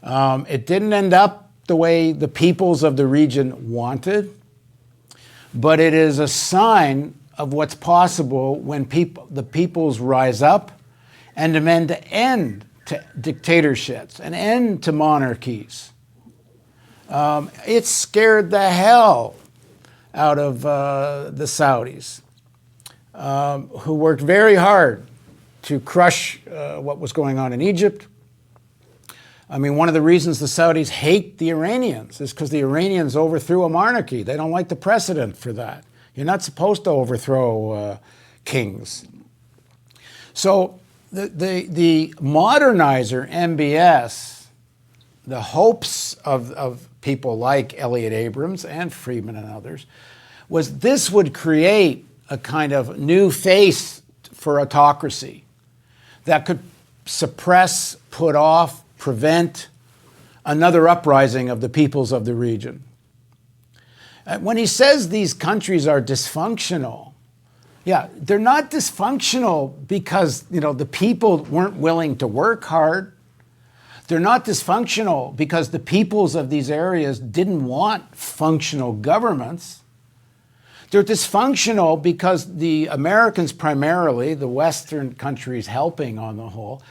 It didn't end up the way the peoples of the region wanted, but it is a sign of what's possible when the peoples rise up and demand to end to dictatorships, an end to monarchies. It scared the hell out of the Saudis, who worked very hard to crush what was going on in Egypt. I mean, one of the reasons the Saudis hate the Iranians is because the Iranians overthrew a monarchy. They don't like the precedent for that. You're not supposed to overthrow kings. So the modernizer, MBS, the hopes of people like Elliot Abrams and Friedman and others, was this would create a kind of new face for autocracy that could suppress, put off, prevent another uprising of the peoples of the region. When he says these countries are dysfunctional, yeah, they're not dysfunctional because, the people weren't willing to work hard. They're not dysfunctional because the peoples of these areas didn't want functional governments. They're dysfunctional because the Americans primarily, the Western countries helping on the whole,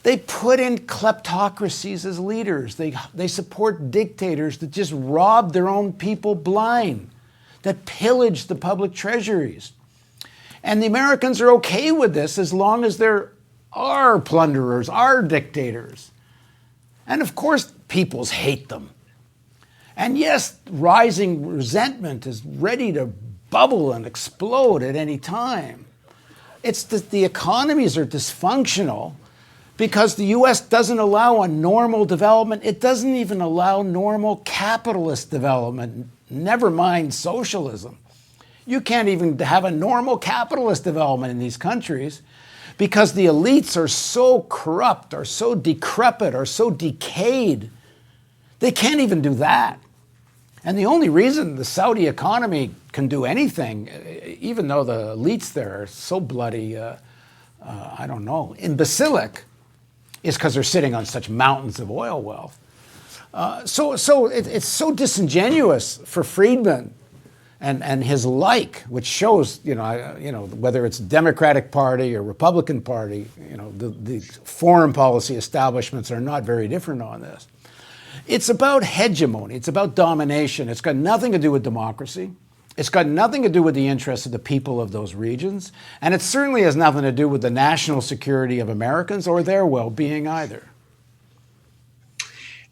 they put in kleptocracies as leaders. They support dictators that just rob their own people blind, that pillage the public treasuries. And the Americans are okay with this as long as there are plunderers, are dictators. And of course, peoples hate them. And yes, rising resentment is ready to bubble and explode at any time. It's that the economies are dysfunctional because the U.S. doesn't allow a normal development. It doesn't even allow normal capitalist development, never mind socialism. You can't even have a normal capitalist development in these countries because the elites are so corrupt, are so decrepit, are so decayed. They can't even do that. And the only reason the Saudi economy can do anything, even though the elites there are so bloody, imbecilic, is because they're sitting on such mountains of oil wealth. So it's so disingenuous for Friedman and his like, which shows, whether it's Democratic Party or Republican Party, the foreign policy establishments are not very different on this. It's about hegemony. It's about domination. It's got nothing to do with democracy. It's got nothing to do with the interests of the people of those regions. And it certainly has nothing to do with the national security of Americans or their well-being either.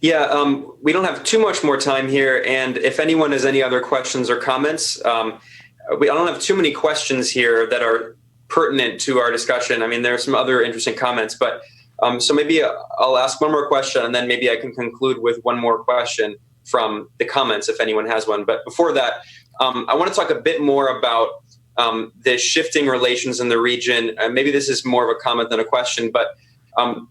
Yeah, we don't have too much more time here, and if anyone has any other questions or comments, I don't have too many questions here that are pertinent to our discussion. I mean, there are some other interesting comments, but so maybe I'll ask one more question, and then maybe I can conclude with one more question from the comments if anyone has one. But before that, I want to talk a bit more about the shifting relations in the region. Maybe this is more of a comment than a question, but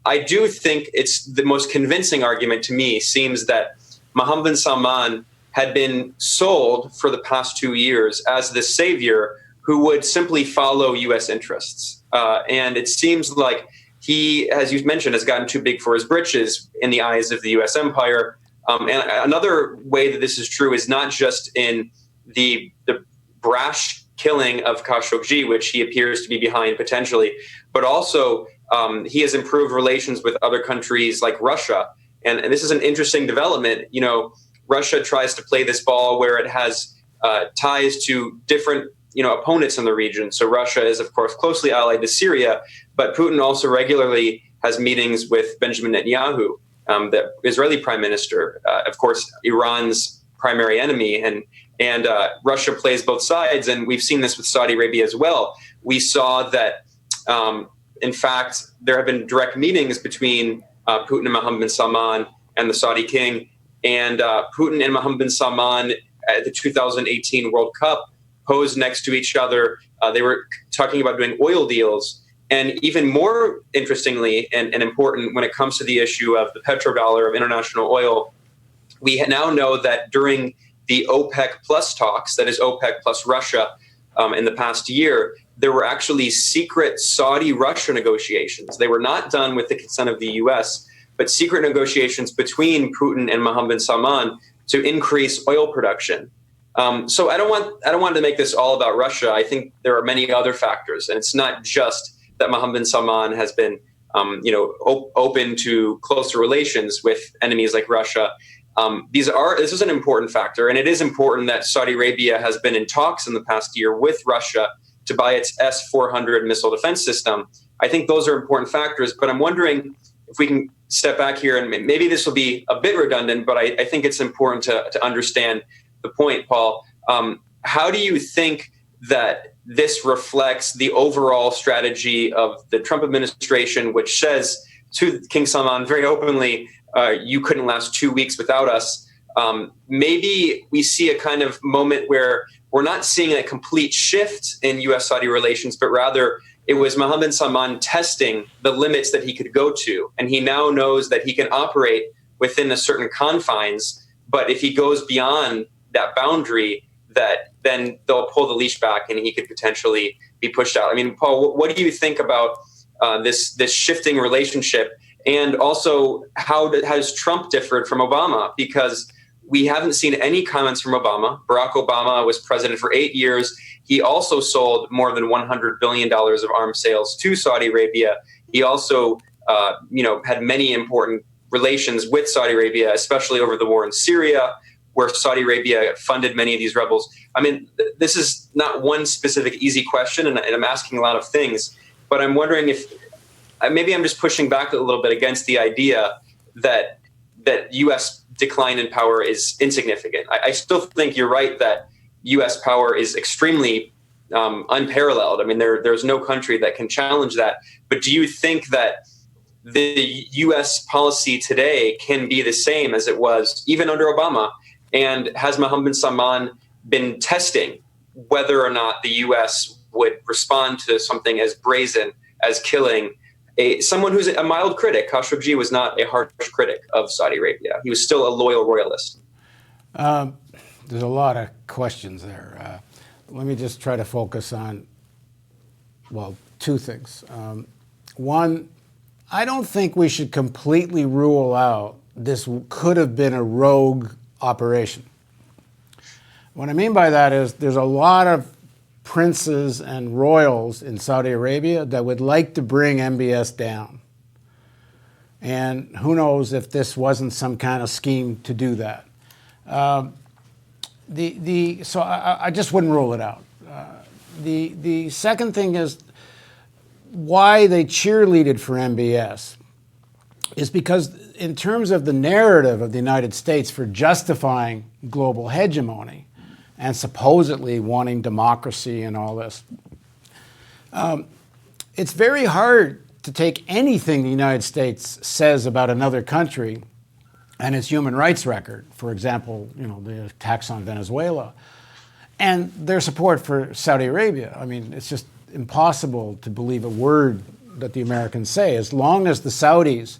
I do think it's the most convincing argument to me seems that Mohammed bin Salman had been sold for the past 2 years as the savior who would simply follow U.S. interests. And it seems like he, as you mentioned, has gotten too big for his britches in the eyes of the U.S. empire. And another way that this is true is not just in the brash killing of Khashoggi, which he appears to be behind potentially, but also he has improved relations with other countries like Russia. And this is an interesting development. You know, Russia tries to play this ball where it has ties to different, opponents in the region. So Russia is, of course, closely allied to Syria, but Putin also regularly has meetings with Benjamin Netanyahu, the Israeli prime minister, of course, Iran's primary enemy. And Russia plays both sides. And we've seen this with Saudi Arabia as well. We saw that in fact, there have been direct meetings between Putin and Mohammed bin Salman and the Saudi king. And Putin and Mohammed bin Salman at the 2018 World Cup posed next to each other. They were talking about doing oil deals. And even more interestingly and important when it comes to the issue of the petrodollar of international oil, we now know that during the OPEC plus talks, that is OPEC plus Russia, in the past year, there were actually secret Saudi-Russia negotiations. They were not done with the consent of the U.S., but secret negotiations between Putin and Mohammed bin Salman to increase oil production. So I don't want to make this all about Russia. I think there are many other factors, and it's not just that Mohammed bin Salman has been, open to closer relations with enemies like Russia. This is an important factor, and it is important that Saudi Arabia has been in talks in the past year with Russia to buy its S-400 missile defense system. I think those are important factors, but I'm wondering if we can step back here, and maybe this will be a bit redundant, but I think it's important to understand the point, Paul. How do you think that this reflects the overall strategy of the Trump administration, which says to King Salman very openly, you couldn't last 2 weeks without us? Maybe we see a kind of moment where we're not seeing a complete shift in U.S.-Saudi relations, but rather it was Mohammed bin Salman testing the limits that he could go to. And he now knows that he can operate within a certain confines, but if he goes beyond that boundary, that then they'll pull the leash back and he could potentially be pushed out. I mean, Paul, what do you think about this shifting relationship? And also, how has Trump differed from Obama? Because we haven't seen any comments from Obama. Barack Obama was president for 8 years. He also sold more than $100 billion of arms sales to Saudi Arabia. He also, had many important relations with Saudi Arabia, especially over the war in Syria, where Saudi Arabia funded many of these rebels. I mean, this is not one specific easy question, and I'm asking a lot of things, but I'm wondering if maybe I'm just pushing back a little bit against the idea that U.S. decline in power is insignificant. I still think you're right that U.S. power is extremely unparalleled. I mean, there's no country that can challenge that. But do you think that the U.S. policy today can be the same as it was even under Obama? And has Mohammed bin Salman been testing whether or not the U.S. would respond to something as brazen as killing someone who's a mild critic? Khashoggi was not a harsh critic of Saudi Arabia. He was still a loyal royalist. There's a lot of questions there. Let me just try to focus on, two things. One, I don't think we should completely rule out this could have been a rogue operation. What I mean by that is there's a lot of princes and royals in Saudi Arabia that would like to bring MBS down. And who knows if this wasn't some kind of scheme to do that. So I just wouldn't rule it out. The second thing is why they cheerleaded for MBS. is because in terms of the narrative of the United States for justifying global hegemony and supposedly wanting democracy and all this, it's very hard to take anything the United States says about another country and its human rights record, for example, the attacks on Venezuela, and their support for Saudi Arabia. I mean, it's just impossible to believe a word that the Americans say, as long as the Saudis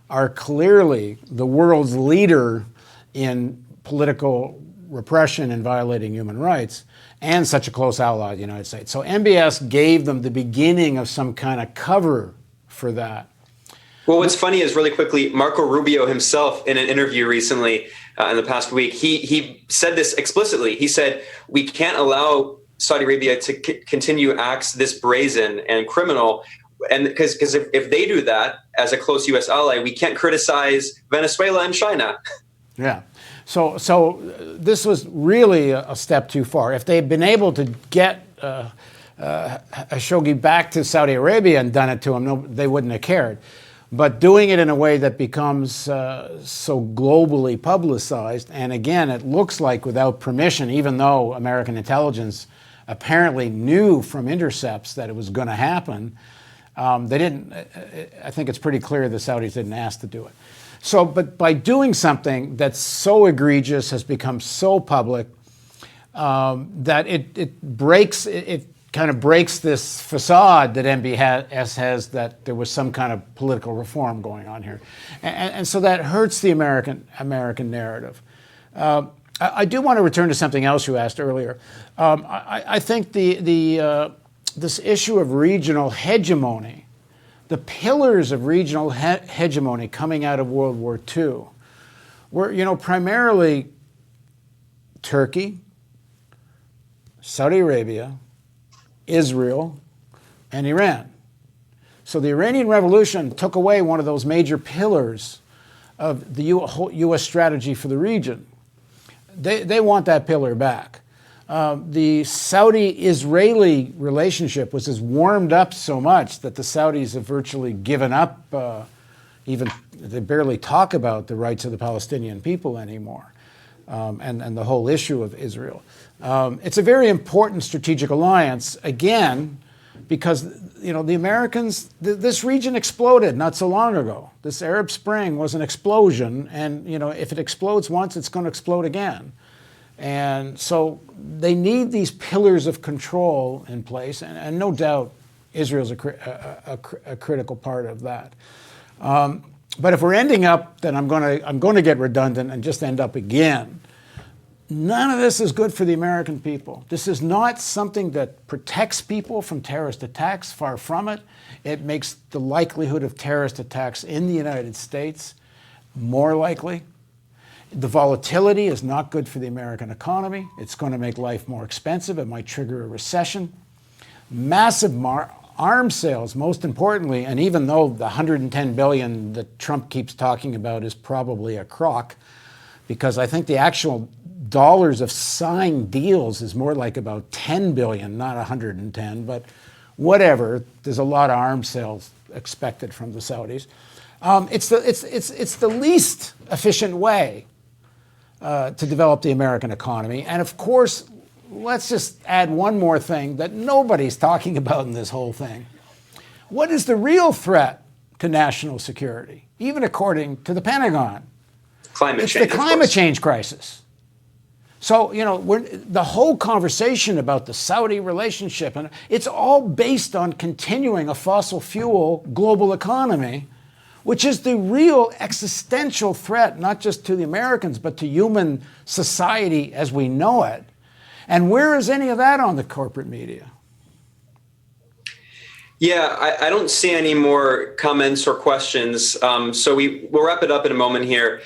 are clearly the world's leader in political repression and violating human rights, and such a close ally of the United States. So MBS gave them the beginning of some kind of cover for that. Well, what's funny is, really quickly, Marco Rubio himself, in an interview recently in the past week, he said this explicitly. He said, we can't allow Saudi Arabia to continue acts this brazen and criminal, and because if they do that as a close U.S. ally, we can't criticize Venezuela and China. Yeah. So this was really a step too far. If they'd been able to get Khashoggi back to Saudi Arabia and done it to him, they wouldn't have cared. But doing it in a way that becomes so globally publicized, and again, it looks like without permission, even though American intelligence apparently knew from intercepts that it was going to happen, they didn't. I think it's pretty clear the Saudis didn't ask to do it. So, but by doing something that's so egregious, has become so public, that it kind of breaks this facade that MBS has that there was some kind of political reform going on here, and so that hurts the American narrative. I do want to return to something else you asked earlier. I think this issue of regional hegemony, the pillars of regional hegemony coming out of World War II, were primarily Turkey, Saudi Arabia, Israel, and Iran. So the Iranian Revolution took away one of those major pillars of the U.S. strategy for the region. They want that pillar back. The Saudi-Israeli relationship was warmed up so much that the Saudis have virtually given up, they barely talk about the rights of the Palestinian people anymore, and the whole issue of Israel. It's a very important strategic alliance, again, because the Americans, this region exploded not so long ago. This Arab Spring was an explosion, and if it explodes once, it's going to explode again. And so they need these pillars of control in place, and no doubt Israel's a critical part of that. But if we're ending up, then I'm going to get redundant and just end up again. None of this is good for the American people. This is not something that protects people from terrorist attacks. Far from it. It makes the likelihood of terrorist attacks in the United States more likely. The volatility is not good for the American economy. It's going to make life more expensive. It might trigger a recession. Massive arms sales, most importantly, and even though the $110 billion that Trump keeps talking about is probably a crock, because I think the actual dollars of signed deals is more like about 10 billion, not 110, but whatever. There's a lot of arms sales expected from the Saudis. It's the least efficient way to develop the American economy. And of course, let's just add one more thing that nobody's talking about in this whole thing. What is the real threat to national security, even according to the Pentagon? Climate change. It's the climate change crisis. So, the whole conversation about the Saudi relationship, and it's all based on continuing a fossil fuel global economy, which is the real existential threat, not just to the Americans, but to human society as we know it. And where is any of that on the corporate media? Yeah, I don't see any more comments or questions. So we'll wrap it up in a moment here.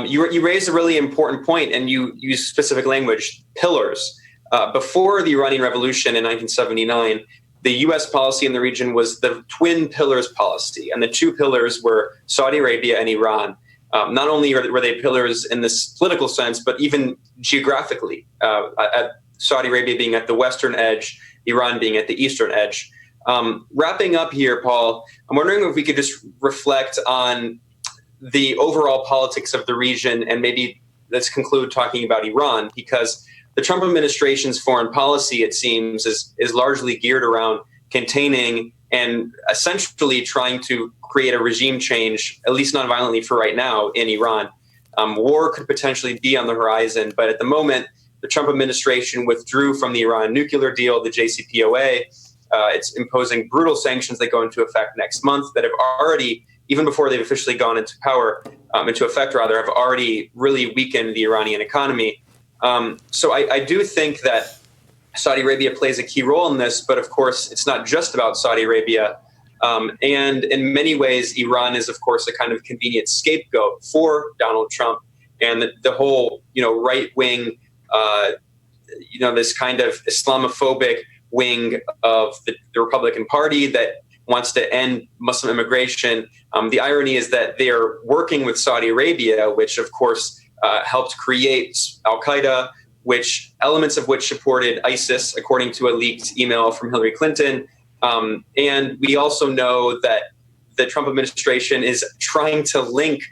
You raised a really important point, and you used specific language, pillars. Before the Iranian Revolution in 1979, the U.S. policy in the region was the twin pillars policy, and the two pillars were Saudi Arabia and Iran. Not only were they pillars in this political sense, but even geographically, Saudi Arabia being at the western edge, Iran being at the eastern edge. Wrapping up here, Paul, I'm wondering if we could just reflect on the overall politics of the region, and maybe let's conclude talking about Iran, because the Trump administration's foreign policy, it seems, is largely geared around containing and essentially trying to create a regime change, at least non-violently for right now, in Iran. War could potentially be on the horizon, but at the moment, the Trump administration withdrew from the Iran nuclear deal, the JCPOA. It's imposing brutal sanctions that go into effect next month that have already, even before they've officially gone into effect, have already really weakened the Iranian economy. So I do think that Saudi Arabia plays a key role in this, but of course, it's not just about Saudi Arabia. And in many ways, Iran is, of course, a kind of convenient scapegoat for Donald Trump and the whole, right-wing, this kind of Islamophobic wing of the Republican Party that wants to end Muslim immigration. The irony is that they are working with Saudi Arabia, which, of course, helped create al-Qaeda, elements of which supported ISIS, according to a leaked email from Hillary Clinton. And we also know that the Trump administration is trying to link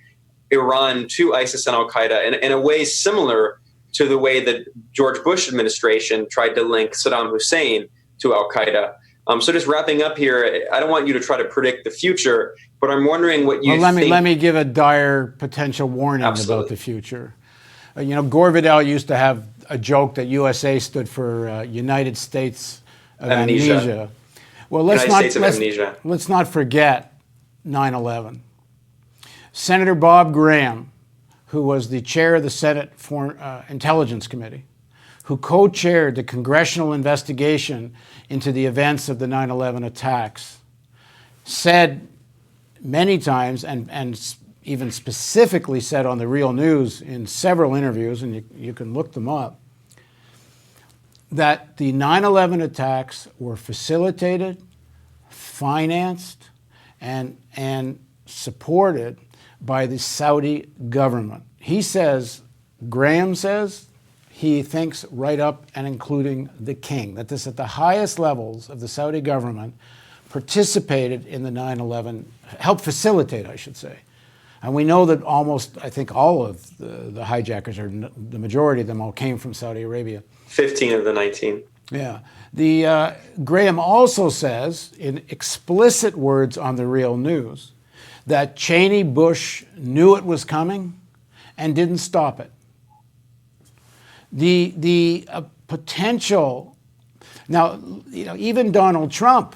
Iran to ISIS and al-Qaeda in a way similar to the way that George Bush administration tried to link Saddam Hussein to al-Qaeda. So just wrapping up here, I don't want you to try to predict the future, but I'm wondering what you think. Let me give a dire potential warning about the future. Gore Vidal used to have a joke that USA stood for United States of Amnesia. Well, let's not forget 9/11. Senator Bob Graham, who was the chair of the Senate Foreign Intelligence Committee, who co-chaired the congressional investigation into the events of the 9/11 attacks, said many times, and even specifically said on the Real News in several interviews, and you can look them up, that the 9/11 attacks were facilitated, financed, and supported by the Saudi government. Graham says, he thinks right up and including the king, that this at the highest levels of the Saudi government participated in the 9/11, helped facilitate, I should say. And we know that I think all of the hijackers, or the majority of them all came from Saudi Arabia. 15 of the 19. Yeah. Graham also says, in explicit words on the Real News, that Cheney Bush knew it was coming and didn't stop it. The potential, now, even Donald Trump,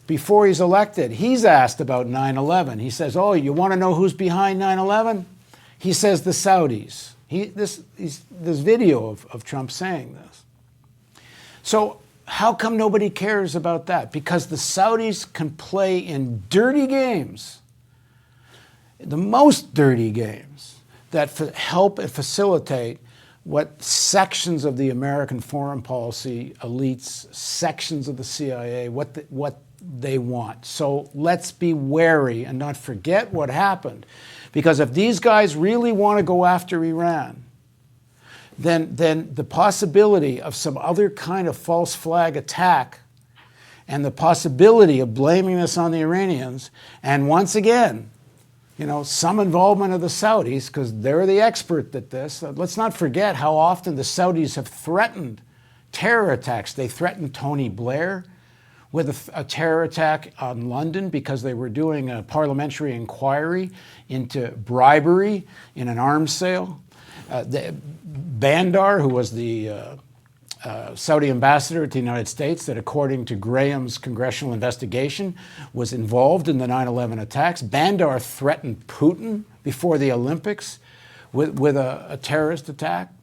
before he's elected, he's asked about 9/11. He says, oh, you want to know who's behind 9/11? He says the Saudis. This video of Trump saying this. So how come nobody cares about that? Because the Saudis can play in dirty games, the most dirty games, that help and facilitate what sections of the American foreign policy elites, sections of the CIA, what they want. So let's be wary and not forget what happened. Because if these guys really want to go after Iran, then the possibility of some other kind of false flag attack and the possibility of blaming this on the Iranians, and once again, some involvement of the Saudis, because they're the expert at this. Let's not forget how often the Saudis have threatened terror attacks. They threatened Tony Blair with a terror attack on London because they were doing a parliamentary inquiry into bribery in an arms sale. Bandar, who was the Saudi ambassador to the United States, that according to Graham's congressional investigation was involved in the 9/11 attacks. Bandar threatened Putin before the Olympics with a terrorist attack.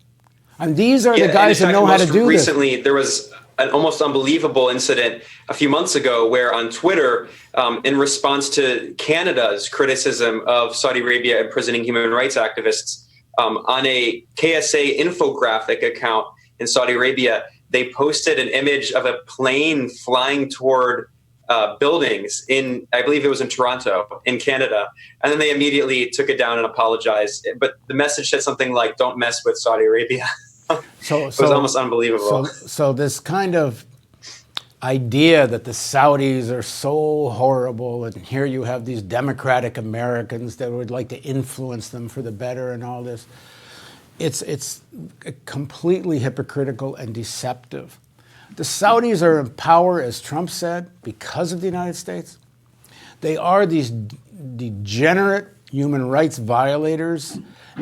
And these are the guys that know how to do this. Recently, there was an almost unbelievable incident a few months ago where on Twitter, in response to Canada's criticism of Saudi Arabia imprisoning human rights activists, on a KSA infographic account in Saudi Arabia, they posted an image of a plane flying toward buildings I believe it was in Toronto, in Canada. And then they immediately took it down and apologized. But the message said something like, don't mess with Saudi Arabia. It was almost unbelievable. So this kind of idea that the Saudis are so horrible, and here you have these democratic Americans that would like to influence them for the better and all this. It's completely hypocritical and deceptive. The Saudis are in power, as Trump said, because of the United States. They are these degenerate human rights violators,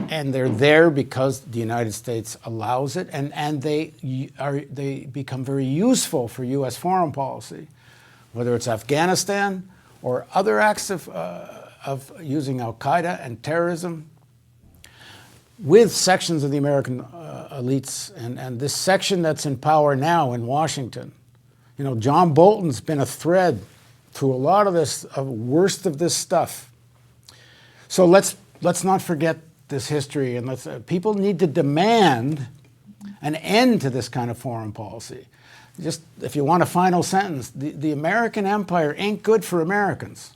and they're there because the United States allows it, and they become very useful for U.S. foreign policy, whether it's Afghanistan or other acts of using al-Qaeda and terrorism, with sections of the American elites, and this section that's in power now in Washington. You know, John Bolton's been a thread through a lot of this, worst of this stuff. So let's not forget this history, and people need to demand an end to this kind of foreign policy. Just, if you want a final sentence, the American empire ain't good for Americans.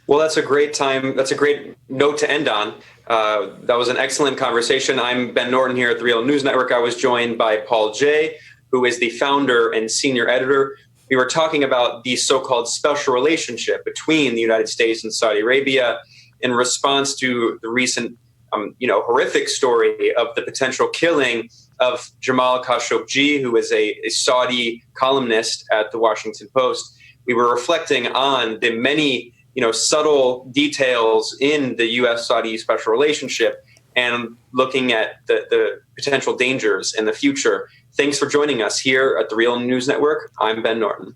Well, that's a great time. That's a great note to end on. That was an excellent conversation. I'm Ben Norton here at the Real News Network. I was joined by Paul Jay, who is the founder and senior editor. We were talking about the so-called special relationship between the United States and Saudi Arabia in response to the recent, horrific story of the potential killing of Jamal Khashoggi, who is a Saudi columnist at the Washington Post. We were reflecting on the many subtle details in the U.S.-Saudi special relationship and looking at the potential dangers in the future. Thanks for joining us here at the Real News Network. I'm Ben Norton.